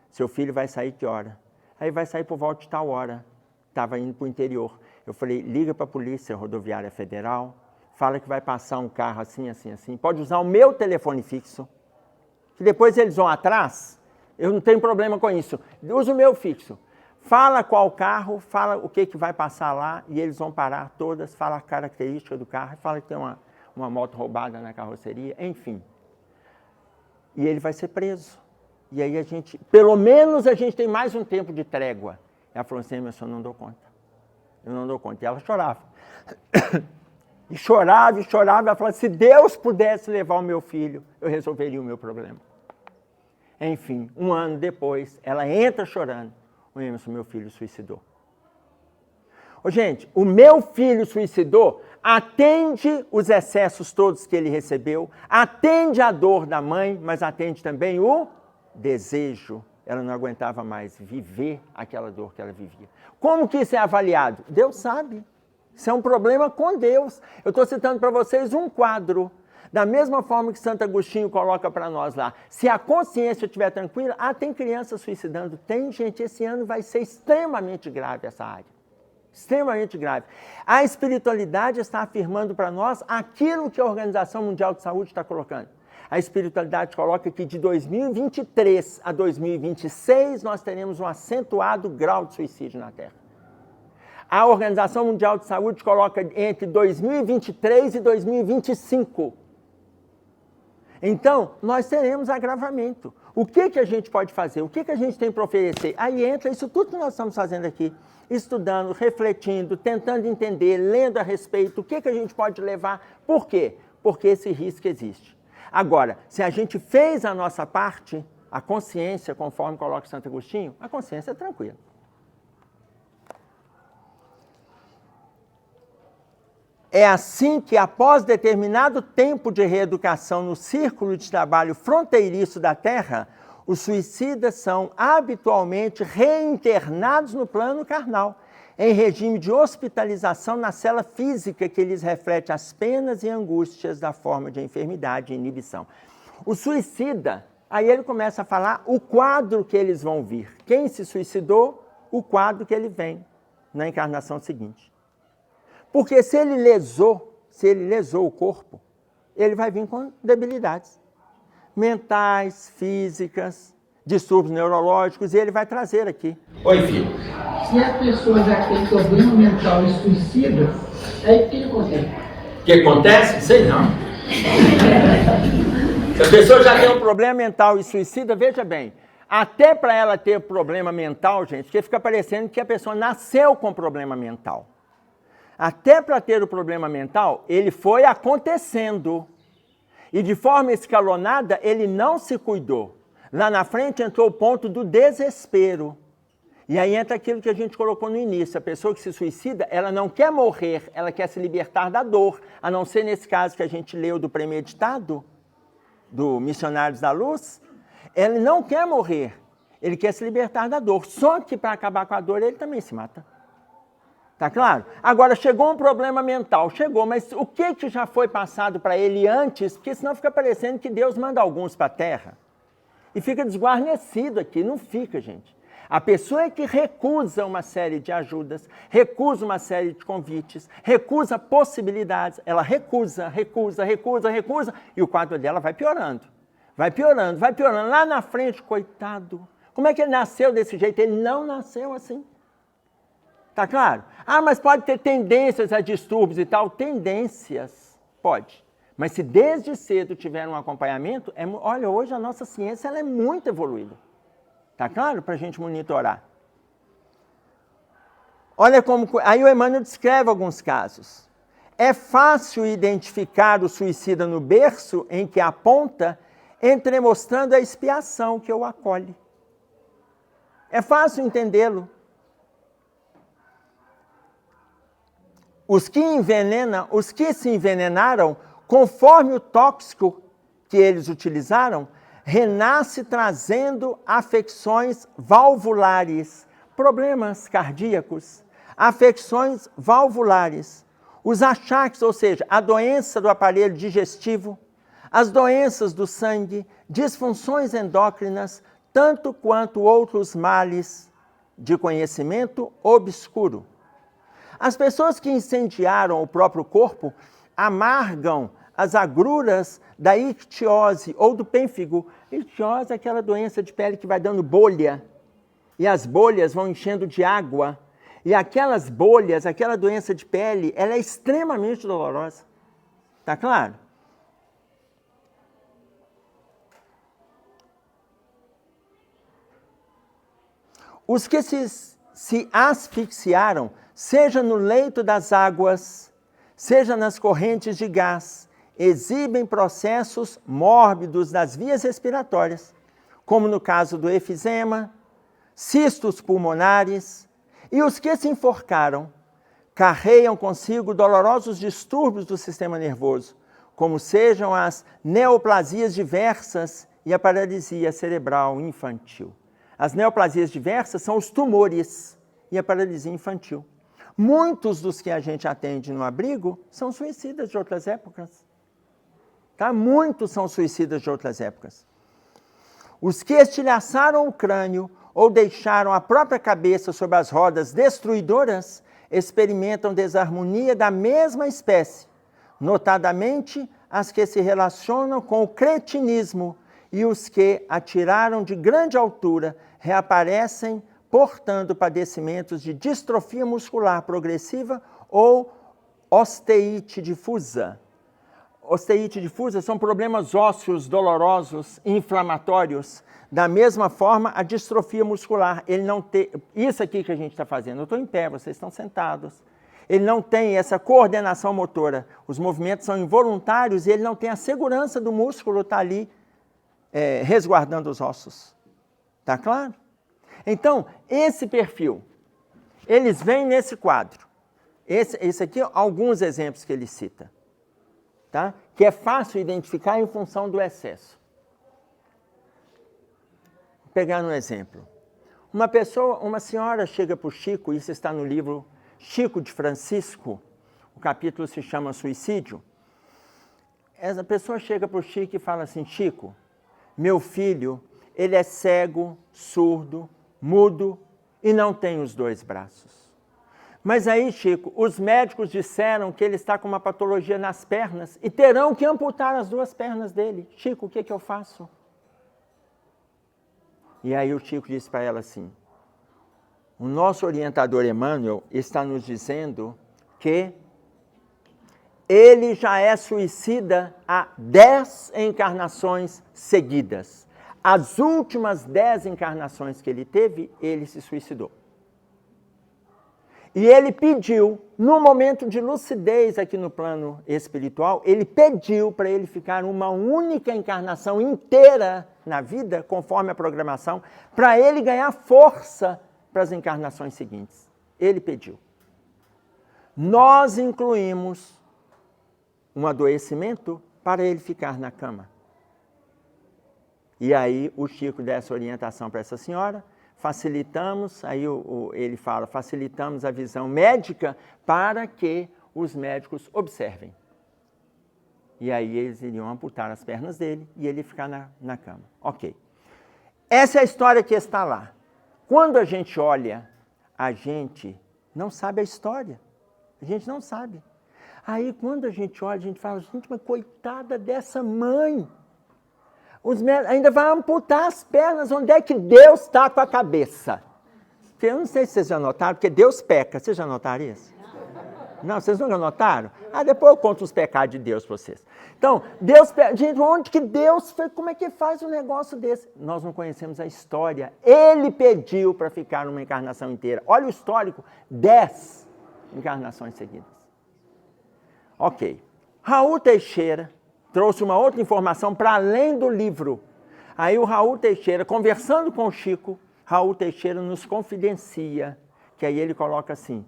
Seu filho vai sair que hora? Aí vai sair por volta de tal hora. Estava indo para o interior. Eu falei, liga para a Polícia Rodoviária Federal, fala que vai passar um carro assim, assim, assim. Pode usar o meu telefone fixo, que depois eles vão atrás, eu não tenho problema com isso. Usa o meu fixo. Fala qual carro, fala o que vai passar lá, e eles vão parar todas, fala a característica do carro, fala que tem uma moto roubada na carroceria, enfim. E ele vai ser preso. E aí a gente, pelo menos a gente tem mais um tempo de trégua. Ela falou assim, Emerson, eu não dou conta. Eu não dou conta. E ela chorava. E chorava, e chorava. Ela falava, se Deus pudesse levar o meu filho, eu resolveria o meu problema. Enfim, um ano depois, ela entra chorando. O Emerson, meu filho, suicidou. Ô, gente, o meu filho suicidou, atende os excessos todos que ele recebeu, atende a dor da mãe, mas atende também o desejo. Ela não aguentava mais viver aquela dor que ela vivia. Como que isso é avaliado? Deus sabe. Isso é um problema com Deus. Eu estou citando para vocês um quadro. Da mesma forma que Santo Agostinho coloca para nós lá. Se a consciência estiver tranquila, tem criança suicidando. Tem, gente, esse ano vai ser extremamente grave essa área. Extremamente grave. A espiritualidade está afirmando para nós aquilo que a Organização Mundial de Saúde está colocando. A espiritualidade coloca que de 2023 a 2026 nós teremos um acentuado grau de suicídio na Terra. A Organização Mundial de Saúde coloca entre 2023 e 2025. Então, nós teremos agravamento. O que a gente pode fazer? O que a gente tem para oferecer? Aí entra isso tudo que nós estamos fazendo aqui. Estudando, refletindo, tentando entender, lendo a respeito. O que a gente pode levar? Por quê? Porque esse risco existe. Agora, se a gente fez a nossa parte, a consciência, conforme coloca Santo Agostinho, a consciência é tranquila. É assim que, após determinado tempo de reeducação no círculo de trabalho fronteiriço da Terra, os suicidas são habitualmente reinternados no plano carnal, em regime de hospitalização na cela física que lhes reflete as penas e angústias da forma de enfermidade e inibição. O suicida, aí ele começa a falar o quadro que eles vão vir. Quem se suicidou, o quadro que ele vem na encarnação seguinte. Porque se ele lesou o corpo, ele vai vir com debilidades mentais, físicas, distúrbios neurológicos, e ele vai trazer aqui. Oi, filho. Se a pessoa já tem problema mental e suicida, aí o que acontece? O que acontece? Sei não. Se a pessoa já tem um problema mental e suicida, veja bem, até para ela ter problema mental, gente, porque fica parecendo que a pessoa nasceu com problema mental. Até para ter o problema mental, ele foi acontecendo. E de forma escalonada, ele não se cuidou. Lá na frente entrou o ponto do desespero. E aí entra aquilo que a gente colocou no início. A pessoa que se suicida, ela não quer morrer, ela quer se libertar da dor. A não ser nesse caso que a gente leu do Premeditado, do Missionários da Luz. Ele não quer morrer, ele quer se libertar da dor. Só que para acabar com a dor, ele também se mata. Tá claro? Agora, chegou um problema mental, chegou, mas o que já foi passado para ele antes? Porque senão fica parecendo que Deus manda alguns para a Terra. E fica desguarnecido aqui, não fica, gente. A pessoa é que recusa uma série de ajudas, recusa uma série de convites, recusa possibilidades, ela recusa, e o quadro dela vai piorando. Vai piorando. Lá na frente, coitado, como é que ele nasceu desse jeito? Ele não nasceu assim. Tá claro? Ah, mas pode ter tendências a distúrbios e tal. Tendências, pode. Mas se desde cedo tiver um acompanhamento, olha, hoje a nossa ciência ela é muito evoluída. Tá claro? Para a gente monitorar. Olha como... Aí o Emmanuel descreve alguns casos. É fácil identificar o suicida no berço em que aponta, entremostrando a expiação que o acolhe. É fácil entendê-lo. Os que se envenenaram, conforme o tóxico que eles utilizaram, renasce trazendo afecções valvulares, problemas cardíacos, afecções valvulares, os achaques, ou seja, a doença do aparelho digestivo, as doenças do sangue, disfunções endócrinas, tanto quanto outros males de conhecimento obscuro. As pessoas que incendiaram o próprio corpo amargam as agruras da ictiose ou do pênfigo. Ictiose é aquela doença de pele que vai dando bolha, e as bolhas vão enchendo de água. E aquelas bolhas, aquela doença de pele, ela é extremamente dolorosa. Tá claro? Os que se asfixiaram, seja no leito das águas, seja nas correntes de gás, exibem processos mórbidos das vias respiratórias, como no caso do efizema, cistos pulmonares, e os que se enforcaram carregam consigo dolorosos distúrbios do sistema nervoso, como sejam as neoplasias diversas e a paralisia cerebral infantil. As neoplasias diversas são os tumores e a paralisia infantil. Muitos dos que a gente atende no abrigo são suicidas de outras épocas. Tá? Muitos são suicidas de outras épocas. Os que estilhaçaram o crânio ou deixaram a própria cabeça sob as rodas destruidoras experimentam desarmonia da mesma espécie, notadamente as que se relacionam com o cretinismo, e os que atiraram de grande altura reaparecem portando padecimentos de distrofia muscular progressiva ou osteite difusa. Osteite difusa são problemas ósseos dolorosos, inflamatórios. Da mesma forma, a distrofia muscular. Ele não tem, isso aqui que a gente está fazendo, eu estou em pé, vocês estão sentados. Ele não tem essa coordenação motora. Os movimentos são involuntários e ele não tem a segurança do músculo estar ali resguardando os ossos. Está claro? Então, esse perfil, eles vêm nesse quadro. Esse aqui, alguns exemplos que ele cita. Tá? Que é fácil identificar em função do excesso. Vou pegar um exemplo. Uma senhora chega para o Chico, isso está no livro Chico de Francisco, o capítulo se chama Suicídio. Essa pessoa chega para o Chico e fala assim: Chico, meu filho, ele é cego, surdo, mudo e não tem os 2 braços. Mas aí, Chico, os médicos disseram que ele está com uma patologia nas pernas e terão que amputar as 2 pernas dele. Chico, o que eu faço? E aí o Chico disse para ela assim: o nosso orientador Emmanuel está nos dizendo que ele já é suicida há 10 encarnações seguidas. As últimas 10 encarnações que ele teve, ele se suicidou. E ele pediu, no momento de lucidez aqui no plano espiritual, ele pediu para ele ficar uma única encarnação inteira na vida, conforme a programação, para ele ganhar força para as encarnações seguintes. Ele pediu. Nós incluímos um adoecimento para ele ficar na cama. E aí o Chico dá essa orientação para essa senhora, facilitamos, aí ele fala, facilitamos a visão médica para que os médicos observem. E aí eles iriam amputar as pernas dele e ele ficar na cama. Ok. Essa é a história que está lá. Quando a gente olha, a gente não sabe a história. A gente não sabe. Aí quando a gente olha, a gente fala, gente, mas coitada dessa mãe. Os médicos ainda vai amputar as pernas, onde é que Deus está com a cabeça? Porque eu não sei se vocês já notaram, porque Deus peca. Vocês já notaram isso? Não, vocês nunca notaram? Depois eu conto os pecados de Deus para vocês. Então, Deus peca. Gente, onde que Deus fez? Como é que faz um negócio desse? Nós não conhecemos a história. Ele pediu para ficar numa encarnação inteira. Olha o histórico, 10 encarnações seguidas. Ok. Raul Teixeira trouxe uma outra informação para além do livro. Aí o Raul Teixeira, conversando com o Chico, Raul Teixeira nos confidencia, que aí ele coloca assim,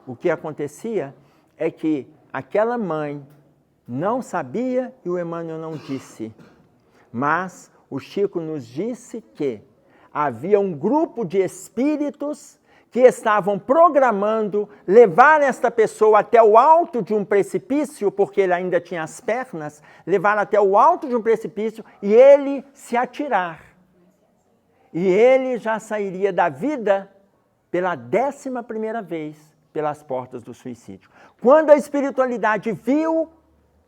o que acontecia é que aquela mãe não sabia e o Emmanuel não disse, mas o Chico nos disse que havia um grupo de espíritos que estavam programando levar esta pessoa até o alto de um precipício, porque ele ainda tinha as pernas, levar até o alto de um precipício e ele se atirar. E ele já sairia da vida pela 11ª vez pelas portas do suicídio. Quando a espiritualidade viu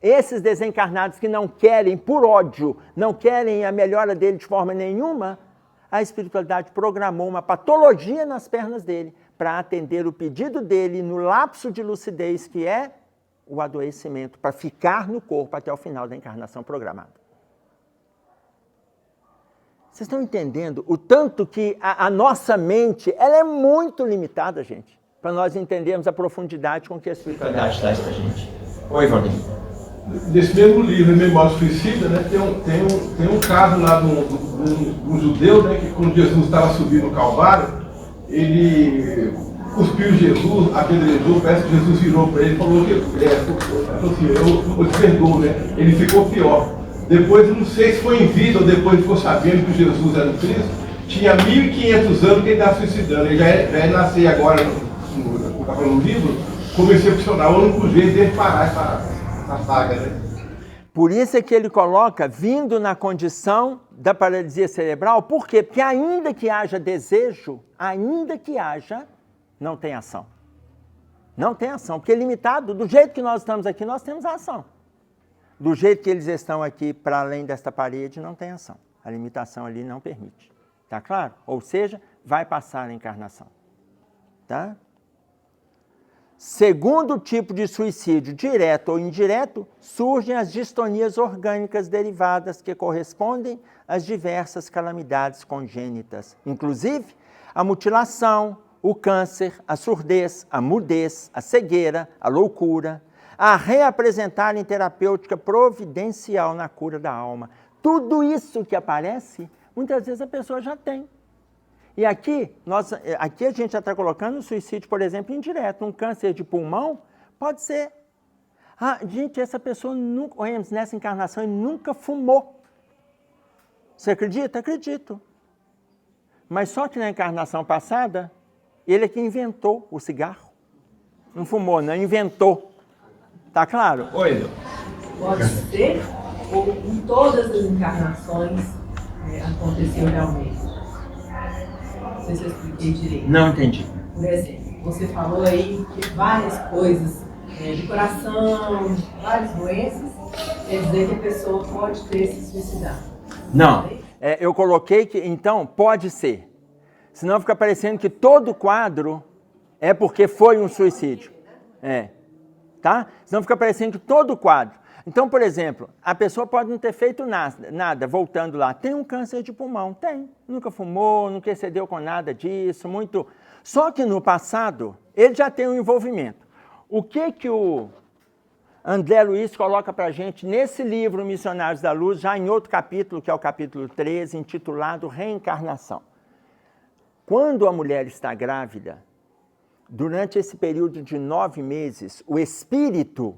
esses desencarnados que não querem, por ódio, não querem a melhora dele de forma nenhuma, a espiritualidade programou uma patologia nas pernas dele para atender o pedido dele no lapso de lucidez, que é o adoecimento, para ficar no corpo até o final da encarnação programada. Vocês estão entendendo o tanto que a nossa mente ela é muito limitada, gente, para nós entendermos a profundidade com que a espiritualidade traz para a gente. Oi, Valdemir. Desse mesmo livro, Memória Suicida, né, tem um caso lá de um judeu, né, que quando Jesus estava subindo o Calvário, ele cuspiu Jesus, apedrejou, parece que Jesus virou para ele e falou que eu te perdoo, né? Ele ficou pior. Depois, não sei se foi em vida ou depois ficou sabendo que Jesus era o Cristo, tinha 1.500 anos que ele estava suicidando. Ele já ia nascer agora, no livro, como excepcional, o único jeito dele parar essa saga, né? Por isso é que ele coloca, vindo na condição da paralisia cerebral, por quê? Porque ainda que haja desejo, ainda que haja, não tem ação. Não tem ação, porque é limitado, do jeito que nós estamos aqui, nós temos a ação. Do jeito que eles estão aqui, para além desta parede, não tem ação. A limitação ali não permite. Tá claro? Ou seja, vai passar a encarnação. Tá? Segundo tipo de suicídio, direto ou indireto, surgem as distonias orgânicas derivadas que correspondem às diversas calamidades congênitas, inclusive a mutilação, o câncer, a surdez, a mudez, a cegueira, a loucura, a reapresentarem terapêutica providencial na cura da alma. Tudo isso que aparece, muitas vezes a pessoa já tem. E aqui a gente já está colocando o suicídio, por exemplo, indireto. Um câncer de pulmão pode ser. Gente, essa pessoa nunca, nessa encarnação, ele nunca fumou. Você acredita? Acredito. Mas só que na encarnação passada, ele é que inventou o cigarro. Não fumou, não, inventou. Tá claro? Oi. Pode ser, ou em todas as encarnações aconteceu realmente. Não sei se eu expliquei direito. Não entendi. Por exemplo, você falou aí que várias coisas de coração, várias doenças, quer dizer que a pessoa pode ter se suicidado. Não, eu coloquei que, então, pode ser. Senão fica parecendo que todo quadro é porque foi um suicídio. Tá? Senão fica parecendo que todo quadro. Então, por exemplo, a pessoa pode não ter feito nada, voltando lá. Tem um câncer de pulmão? Tem. Nunca fumou, nunca excedeu com nada disso, muito. Só que no passado, ele já tem um envolvimento. O que o André Luiz coloca para a gente nesse livro Missionários da Luz, já em outro capítulo, que é o capítulo 13, intitulado Reencarnação. Quando a mulher está grávida, durante esse período de 9 meses, o espírito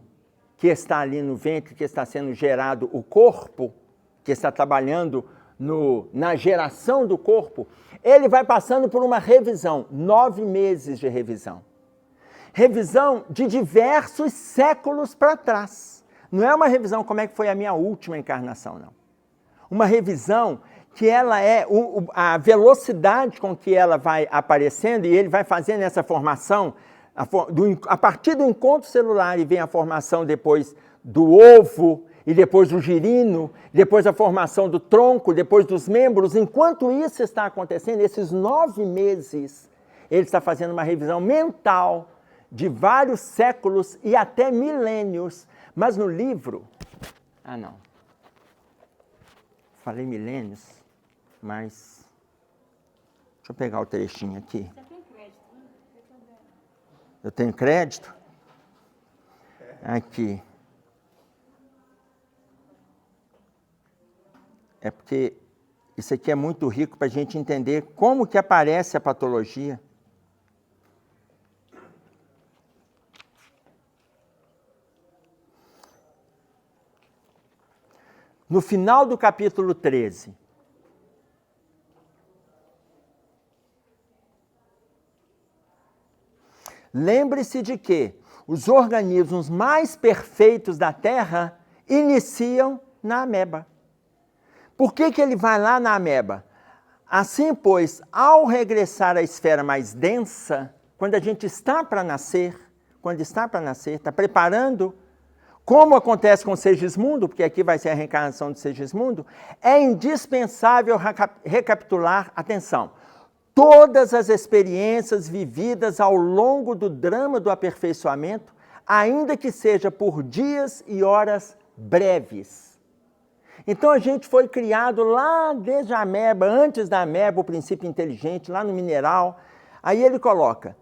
que está ali no ventre, que está sendo gerado, o corpo, que está trabalhando na geração do corpo, ele vai passando por uma revisão, 9 meses de revisão. Revisão de diversos séculos para trás. Não é uma revisão como é que foi a minha última encarnação, não. Uma revisão que ela é a velocidade com que ela vai aparecendo, e ele vai fazendo essa formação, a partir do encontro celular, e vem a formação depois do ovo, e depois do girino, depois a formação do tronco, depois dos membros. Enquanto isso está acontecendo, esses 9 meses, Ele está fazendo uma revisão mental de vários séculos e até milênios. Mas no livro... Ah, não. Falei milênios, mas... Deixa eu pegar o trechinho aqui. Você tem crédito, né? Eu tenho crédito? Aqui. É porque isso aqui é muito rico para a gente entender como que aparece a patologia. No final do capítulo 13, lembre-se de que os organismos mais perfeitos da Terra iniciam na ameba. Por que ele vai lá na ameba? Assim, pois, ao regressar à esfera mais densa, quando a gente está para nascer, está preparando, como acontece com o Segismundo, porque aqui vai ser a reencarnação do Segismundo, é indispensável recapitular, atenção, todas as experiências vividas ao longo do drama do aperfeiçoamento, ainda que seja por dias e horas breves. Então a gente foi criado lá desde a ameba, antes da ameba, o princípio inteligente, lá no mineral. Aí ele coloca,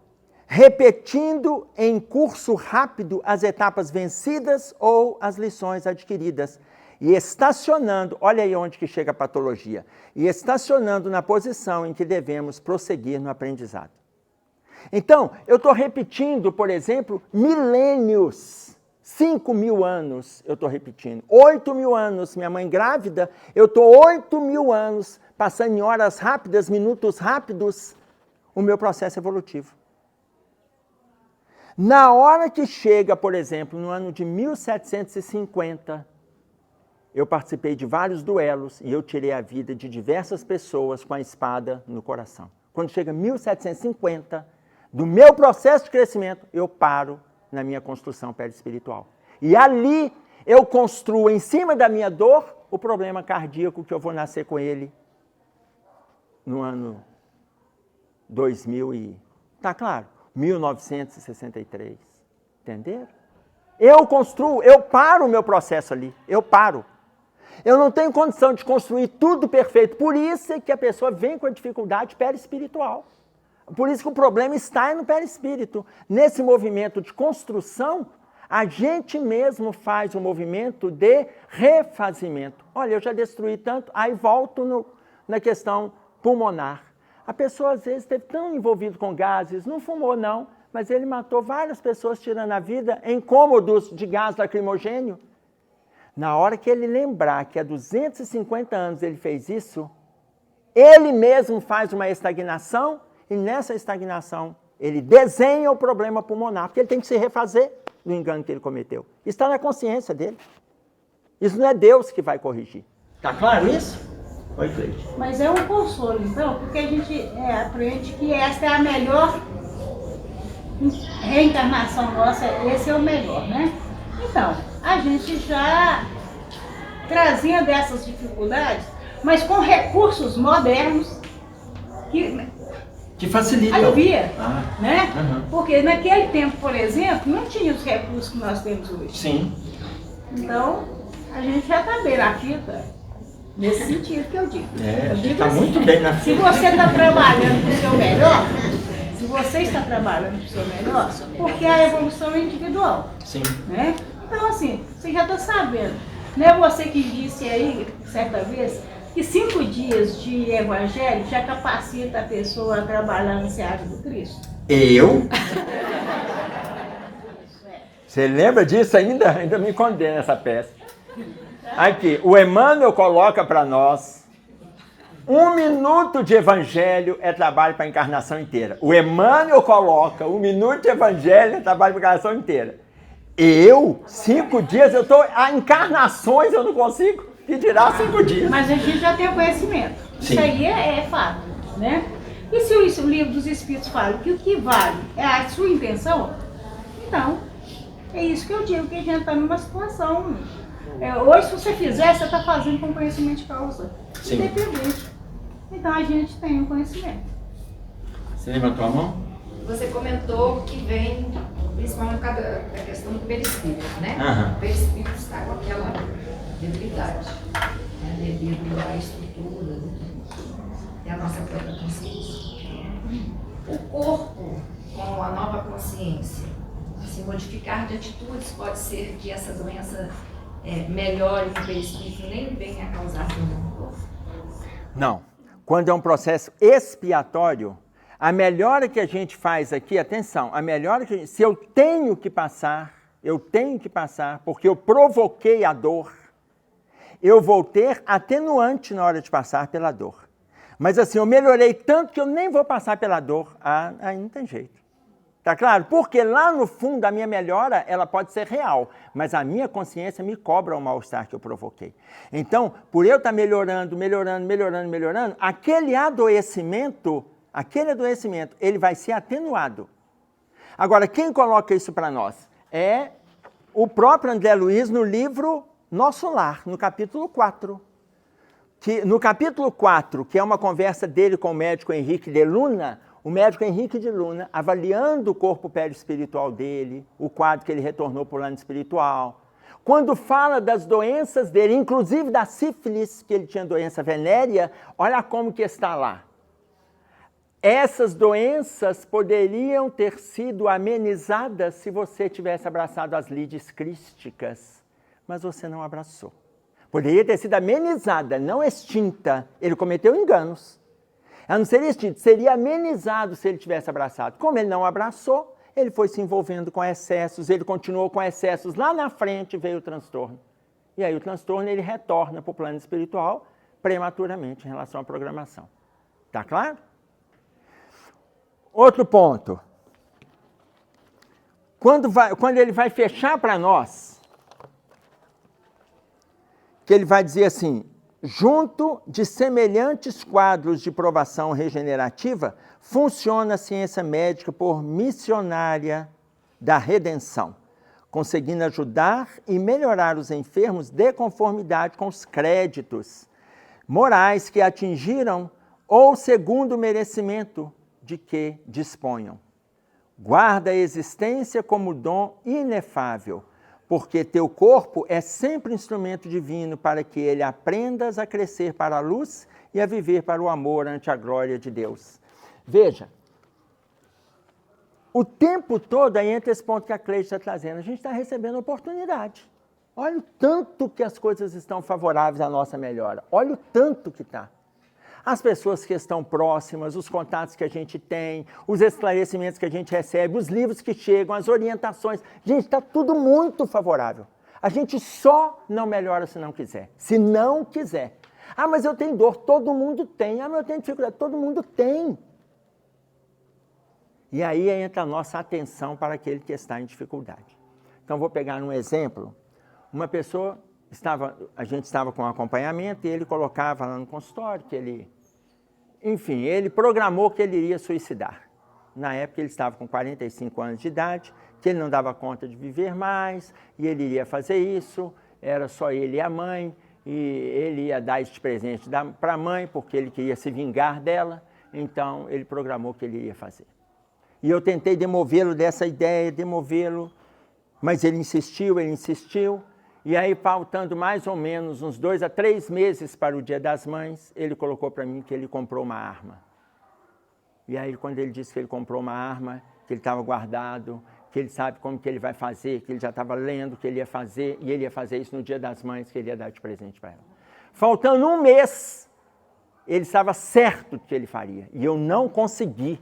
repetindo em curso rápido as etapas vencidas ou as lições adquiridas. E estacionando, olha aí onde que chega a patologia, e estacionando na posição em que devemos prosseguir no aprendizado. Então, eu estou repetindo, por exemplo, milênios. 5.000 anos eu estou repetindo, 8.000 anos, minha mãe grávida, eu estou 8.000 anos passando em horas rápidas, minutos rápidos, o meu processo evolutivo. Na hora que chega, por exemplo, no ano de 1750, eu participei de vários duelos e eu tirei a vida de diversas pessoas com a espada no coração. Quando chega 1750, do meu processo de crescimento, eu paro na minha construção perispiritual. E ali eu construo em cima da minha dor o problema cardíaco que eu vou nascer com ele no ano 2000 e... Tá claro? 1963. Entenderam? Eu construo, eu paro o meu processo ali. Eu paro. Eu não tenho condição de construir tudo perfeito. Por isso é que a pessoa vem com a dificuldade perispiritual. Por isso que o problema está no perispírito. Nesse movimento de construção, a gente mesmo faz um movimento de refazimento. Olha, eu já destruí tanto, aí volto na questão pulmonar. A pessoa às vezes esteve tão envolvida com gases, não fumou não, mas ele matou várias pessoas tirando a vida em cômodos de gás lacrimogênio. Na hora que ele lembrar que há 250 anos ele fez isso, ele mesmo faz uma estagnação, e nessa estagnação, ele desenha o problema pulmonar, porque ele tem que se refazer do engano que ele cometeu. Isso está na consciência dele. Isso não é Deus que vai corrigir. Está claro isso? Oi, Cleide. Mas é um consolo, então, porque a gente aprende que essa é a melhor reencarnação nossa, esse é o melhor, né? Então, a gente já trazendo essas dificuldades, mas com recursos modernos que facilita. Alivia, Ah, né? uhum. Porque naquele tempo, por exemplo, não tinha os recursos que nós temos hoje. Sim. Então, a gente já está bem na fita, nesse sentido que eu digo. É, Eu digo está assim, muito bem na se fita. você está trabalhando para o seu melhor, se você está trabalhando para o seu melhor, porque a evolução é individual. Sim. Né? Então, assim, você já está sabendo. Não é você que disse aí, certa vez, que 5 dias de evangelho já capacita a pessoa a trabalhar no seara do Cristo? Eu? Você lembra disso ainda? Ainda me condena essa peça. Aqui, o Emmanuel coloca para nós 1 minuto de evangelho é trabalho para a encarnação inteira. O Emmanuel coloca 1 minuto de evangelho é trabalho para a encarnação inteira. Eu, 5 dias, eu estou... A encarnações eu não consigo, que dirá 5 dias. Mas a gente já tem o conhecimento. Sim. Isso aí é fato, né? E se o livro dos Espíritos fala que o que vale é a sua intenção, então, é isso que eu digo, que a gente está numa situação... hoje, se você fizer, você está fazendo com conhecimento de causa. Sim. Independente. Então, a gente tem um conhecimento. Você levantou a mão? Você comentou que vem, principalmente por causa da questão do perispírito, né? Aham. O perispírito está com aquela debilidade, né? Devido à estrutura e à nossa própria consciência. O corpo, com a nova consciência, se modificar de atitudes, pode ser que essa doença melhore no perispírito, nem venha a causar dano no corpo? Não. Quando é um processo expiatório, a melhora que a gente faz aqui, atenção, a melhora que se eu tenho que passar, porque eu provoquei a dor, eu vou ter atenuante na hora de passar pela dor. Mas assim, eu melhorei tanto que eu nem vou passar pela dor. Aí não tem jeito. Tá claro? Porque lá no fundo a minha melhora, ela pode ser real, mas a minha consciência me cobra o mal-estar que eu provoquei. Então, por eu estar melhorando, aquele adoecimento, ele vai ser atenuado. Agora, quem coloca isso para nós? É o próprio André Luiz no livro Nosso Lar, no capítulo 4. No capítulo 4, que é uma conversa dele com o médico Henrique de Luna, o médico Henrique de Luna, avaliando o corpo perispiritual dele, o quadro que ele retornou para o plano espiritual. Quando fala das doenças dele, inclusive da sífilis, que ele tinha doença venérea, olha como que está lá. Essas doenças poderiam ter sido amenizadas se você tivesse abraçado as lides crísticas, mas você não abraçou. Poderia ter sido amenizada, não extinta. Ele cometeu enganos. Ela não seria extinta, seria amenizado se ele tivesse abraçado. Como ele não abraçou, ele foi se envolvendo com excessos, ele continuou com excessos. Lá na frente veio o transtorno. E aí o transtorno ele retorna para o plano espiritual prematuramente em relação à programação. Tá claro? Outro ponto. Quando ele vai fechar para nós, que ele vai dizer assim, junto de semelhantes quadros de provação regenerativa, funciona a ciência médica por missionária da redenção, conseguindo ajudar e melhorar os enfermos de conformidade com os créditos morais que atingiram ou segundo o merecimento de que disponham. Guarda a existência como dom inefável, porque teu corpo é sempre instrumento divino para que ele aprendas a crescer para a luz e a viver para o amor ante a glória de Deus. Veja, o tempo todo, aí entra esse ponto que a Cleide está trazendo, a gente está recebendo oportunidade. Olha o tanto que as coisas estão favoráveis à nossa melhora. Olha o tanto que está. As pessoas que estão próximas, os contatos que a gente tem, os esclarecimentos que a gente recebe, os livros que chegam, as orientações. Gente, está tudo muito favorável. A gente só não melhora se não quiser. Se não quiser. Ah, mas eu tenho dor. Todo mundo tem. Ah, mas eu tenho dificuldade. Todo mundo tem. E aí entra a nossa atenção para aquele que está em dificuldade. Então, vou pegar um exemplo. Uma pessoa... a gente estava com um acompanhamento e ele colocava lá no consultório que ele programou que ele iria suicidar. Na época ele estava com 45 anos de idade, que ele não dava conta de viver mais, e ele iria fazer isso, era só ele e a mãe, e ele ia dar este presente para a mãe, porque ele queria se vingar dela, então ele programou que ele iria fazer. E eu tentei demovê-lo dessa ideia, mas ele insistiu, e aí, faltando mais ou menos uns 2 a 3 meses para o Dia das Mães, ele colocou para mim que ele comprou uma arma. E aí, quando ele disse que ele comprou uma arma, que ele estava guardado, que ele sabe como que ele vai fazer, que ele já estava lendo que ele ia fazer, e ele ia fazer isso no Dia das Mães, que ele ia dar de presente para ela. Faltando um mês, ele estava certo de que ele faria. E eu não consegui.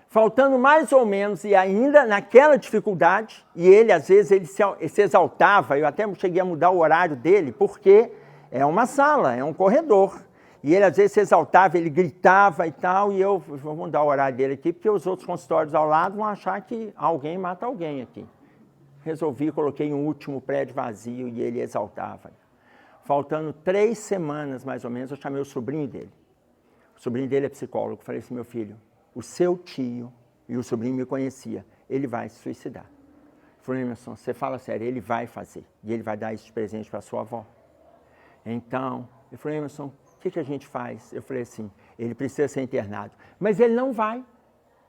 Faltando mais ou menos, e ainda naquela dificuldade, e ele, às vezes, ele se exaltava, eu até cheguei a mudar o horário dele, porque é uma sala, é um corredor. E ele, às vezes, se exaltava, ele gritava e tal, e eu vou mudar o horário dele aqui, porque os outros consultórios ao lado vão achar que alguém mata alguém aqui. Resolvi, coloquei um último prédio vazio e ele exaltava. Faltando 3 semanas, mais ou menos, eu chamei o sobrinho dele. O sobrinho dele é psicólogo. Falei assim, meu filho, o seu tio, e o sobrinho me conhecia, ele vai se suicidar. Eu falei, Emerson, você fala sério, ele vai fazer, e ele vai dar esse presente para sua avó. Então, eu falei, Emerson, o que a gente faz? Eu falei assim, ele precisa ser internado. Mas ele não vai.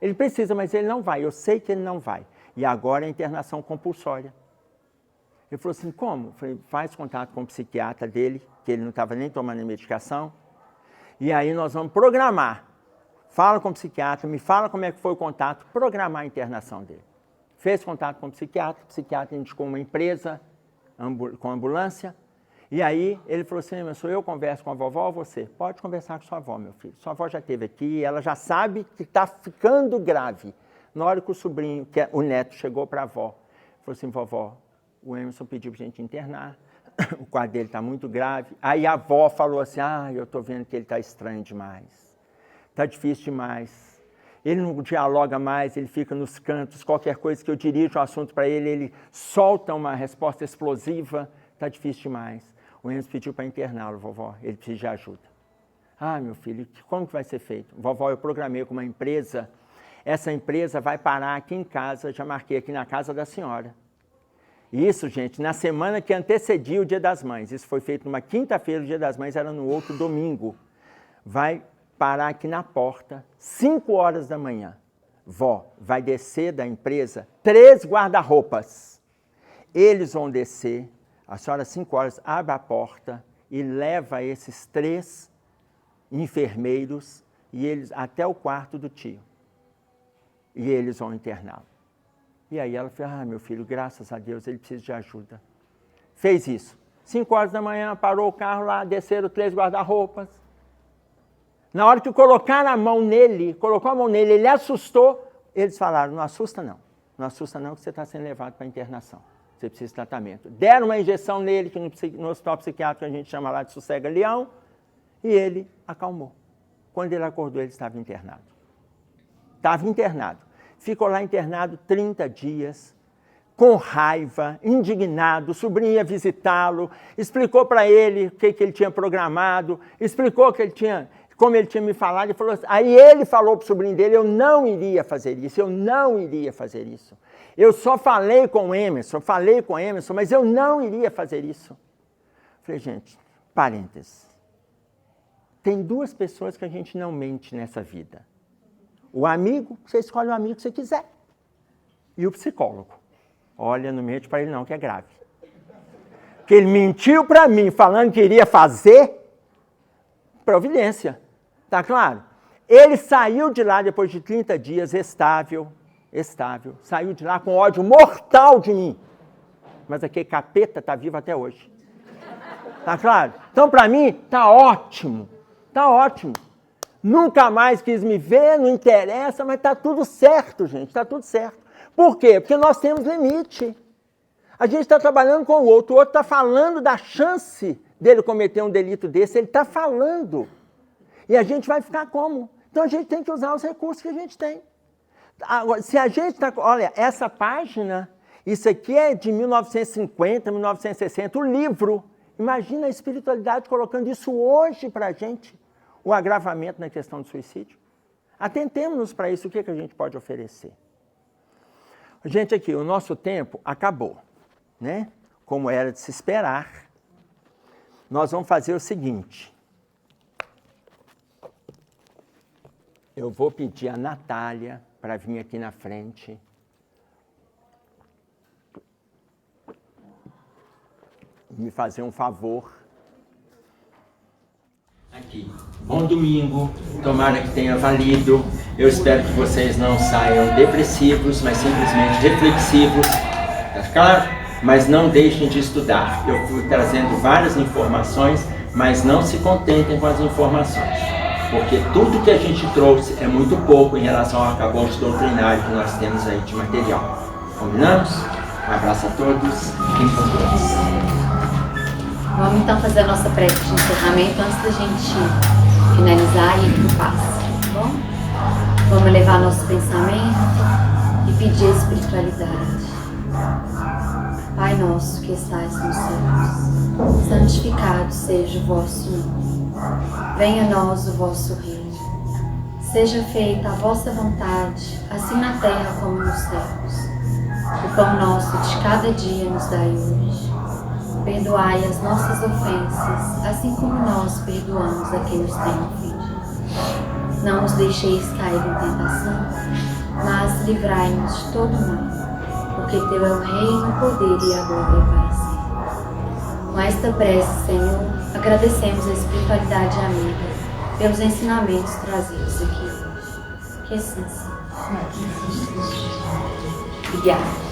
Ele precisa, mas ele não vai. Eu sei que ele não vai. E agora é a internação compulsória. Ele falou assim, como? Eu falei, faz contato com o psiquiatra dele, que ele não estava nem tomando a medicação, e aí nós vamos programar. Fala com o psiquiatra, me fala como é que foi o contato, programar a internação dele. Fez contato com o psiquiatra indicou uma empresa com ambulância, e aí ele falou assim, mas sou eu converso com a vovó ou você? Pode conversar com sua avó, meu filho. Sua avó já esteve aqui, ela já sabe que está ficando grave. Na hora que o sobrinho, o neto, chegou para a avó, falou assim, vovó, o Emerson pediu para a gente internar, o quadro dele está muito grave. Aí a avó falou assim, eu estou vendo que ele está estranho demais, está difícil demais. Ele não dialoga mais, ele fica nos cantos, qualquer coisa que eu dirijo o assunto para ele, ele solta uma resposta explosiva, está difícil demais. O Emerson pediu para interná-lo, vovó, ele precisa de ajuda. Meu filho, como que vai ser feito? Vovó, eu programei com uma empresa, essa empresa vai parar aqui em casa, já marquei aqui na casa da senhora. Isso, gente, na semana que antecedia o Dia das Mães. Isso foi feito numa quinta-feira, o Dia das Mães era no outro domingo. Vai parar aqui na porta, 5 horas da manhã. Vó, vai descer da empresa 3 guarda-roupas. Eles vão descer, a senhora 5 horas abre a porta e leva esses 3 enfermeiros e eles até o quarto do tio. E eles vão interná-lo. E aí ela falou, meu filho, graças a Deus, ele precisa de ajuda. Fez isso. 5 horas da manhã, parou o carro lá, desceram 3 guarda-roupas. Na hora que colocaram a mão nele, colocou a mão nele, ele assustou, eles falaram, não assusta não. Não assusta não que você está sendo levado para internação. Você precisa de tratamento. Deram uma injeção nele, que no hospital psiquiátrico a gente chama lá de sossega-leão, e ele acalmou. Quando ele acordou, ele estava internado. Estava internado. Ficou lá internado 30 dias, com raiva, indignado, o sobrinho ia visitá-lo, explicou para ele o que ele tinha programado, explicou que ele tinha, como ele tinha me falado, e falou assim, aí ele falou para o sobrinho dele, eu não iria fazer isso, eu não iria fazer isso. Eu só falei com o Emerson, mas eu não iria fazer isso. Falei, gente, parênteses. Tem 2 pessoas que a gente não mente nessa vida. O amigo, você escolhe o amigo que você quiser. E o psicólogo. Olha, não mente para ele não, que é grave. Porque ele mentiu para mim, falando que iria fazer, providência. Tá claro? Ele saiu de lá depois de 30 dias, estável, saiu de lá com ódio mortal de mim. Mas aquele capeta está vivo até hoje. Tá claro? Então, para mim, tá ótimo. Tá ótimo. Nunca mais quis me ver, não interessa, mas está tudo certo, gente, está tudo certo. Por quê? Porque nós temos limite. A gente está trabalhando com o outro está falando da chance dele cometer um delito desse, ele está falando. E a gente vai ficar como? Então a gente tem que usar os recursos que a gente tem. Agora, se a gente está... Olha, essa página, isso aqui é de 1950, 1960, o livro. Imagina a espiritualidade colocando isso hoje para a gente. O agravamento na questão do suicídio. Atentemos-nos para isso, o que a gente pode oferecer. Gente, aqui, o nosso tempo acabou, né? Como era de se esperar. Nós vamos fazer o seguinte. Eu vou pedir a Natália para vir aqui na frente. Me fazer um favor. Aqui. Bom domingo, tomara que tenha valido. Eu espero que vocês não saiam depressivos, mas simplesmente reflexivos, tá claro? Mas não deixem de estudar. Eu fui trazendo várias informações, mas não se contentem com as informações, porque tudo que a gente trouxe é muito pouco em relação ao arcabouço doutrinário que nós temos aí de material. Combinamos? Um abraço a todos, fiquem com Deus. Vamos então fazer a nossa prece de encerramento antes da gente finalizar e ir para o passe, tá bom? Vamos elevar nosso pensamento e pedir a espiritualidade. Pai nosso que estais nos céus, santificado seja o vosso nome. Venha a nós o vosso reino. Seja feita a vossa vontade, assim na terra como nos céus. O pão nosso de cada dia nos dai hoje. Perdoai as nossas ofensas, assim como nós perdoamos a quem nos tem ofendido. não nos deixeis cair em tentação, mas livrai-nos de todo mal, porque teu é o reino, o poder e a glória para sempre. Com esta prece, Senhor, agradecemos a espiritualidade amiga pelos ensinamentos trazidos aqui hoje. Que assim seja. Obrigada.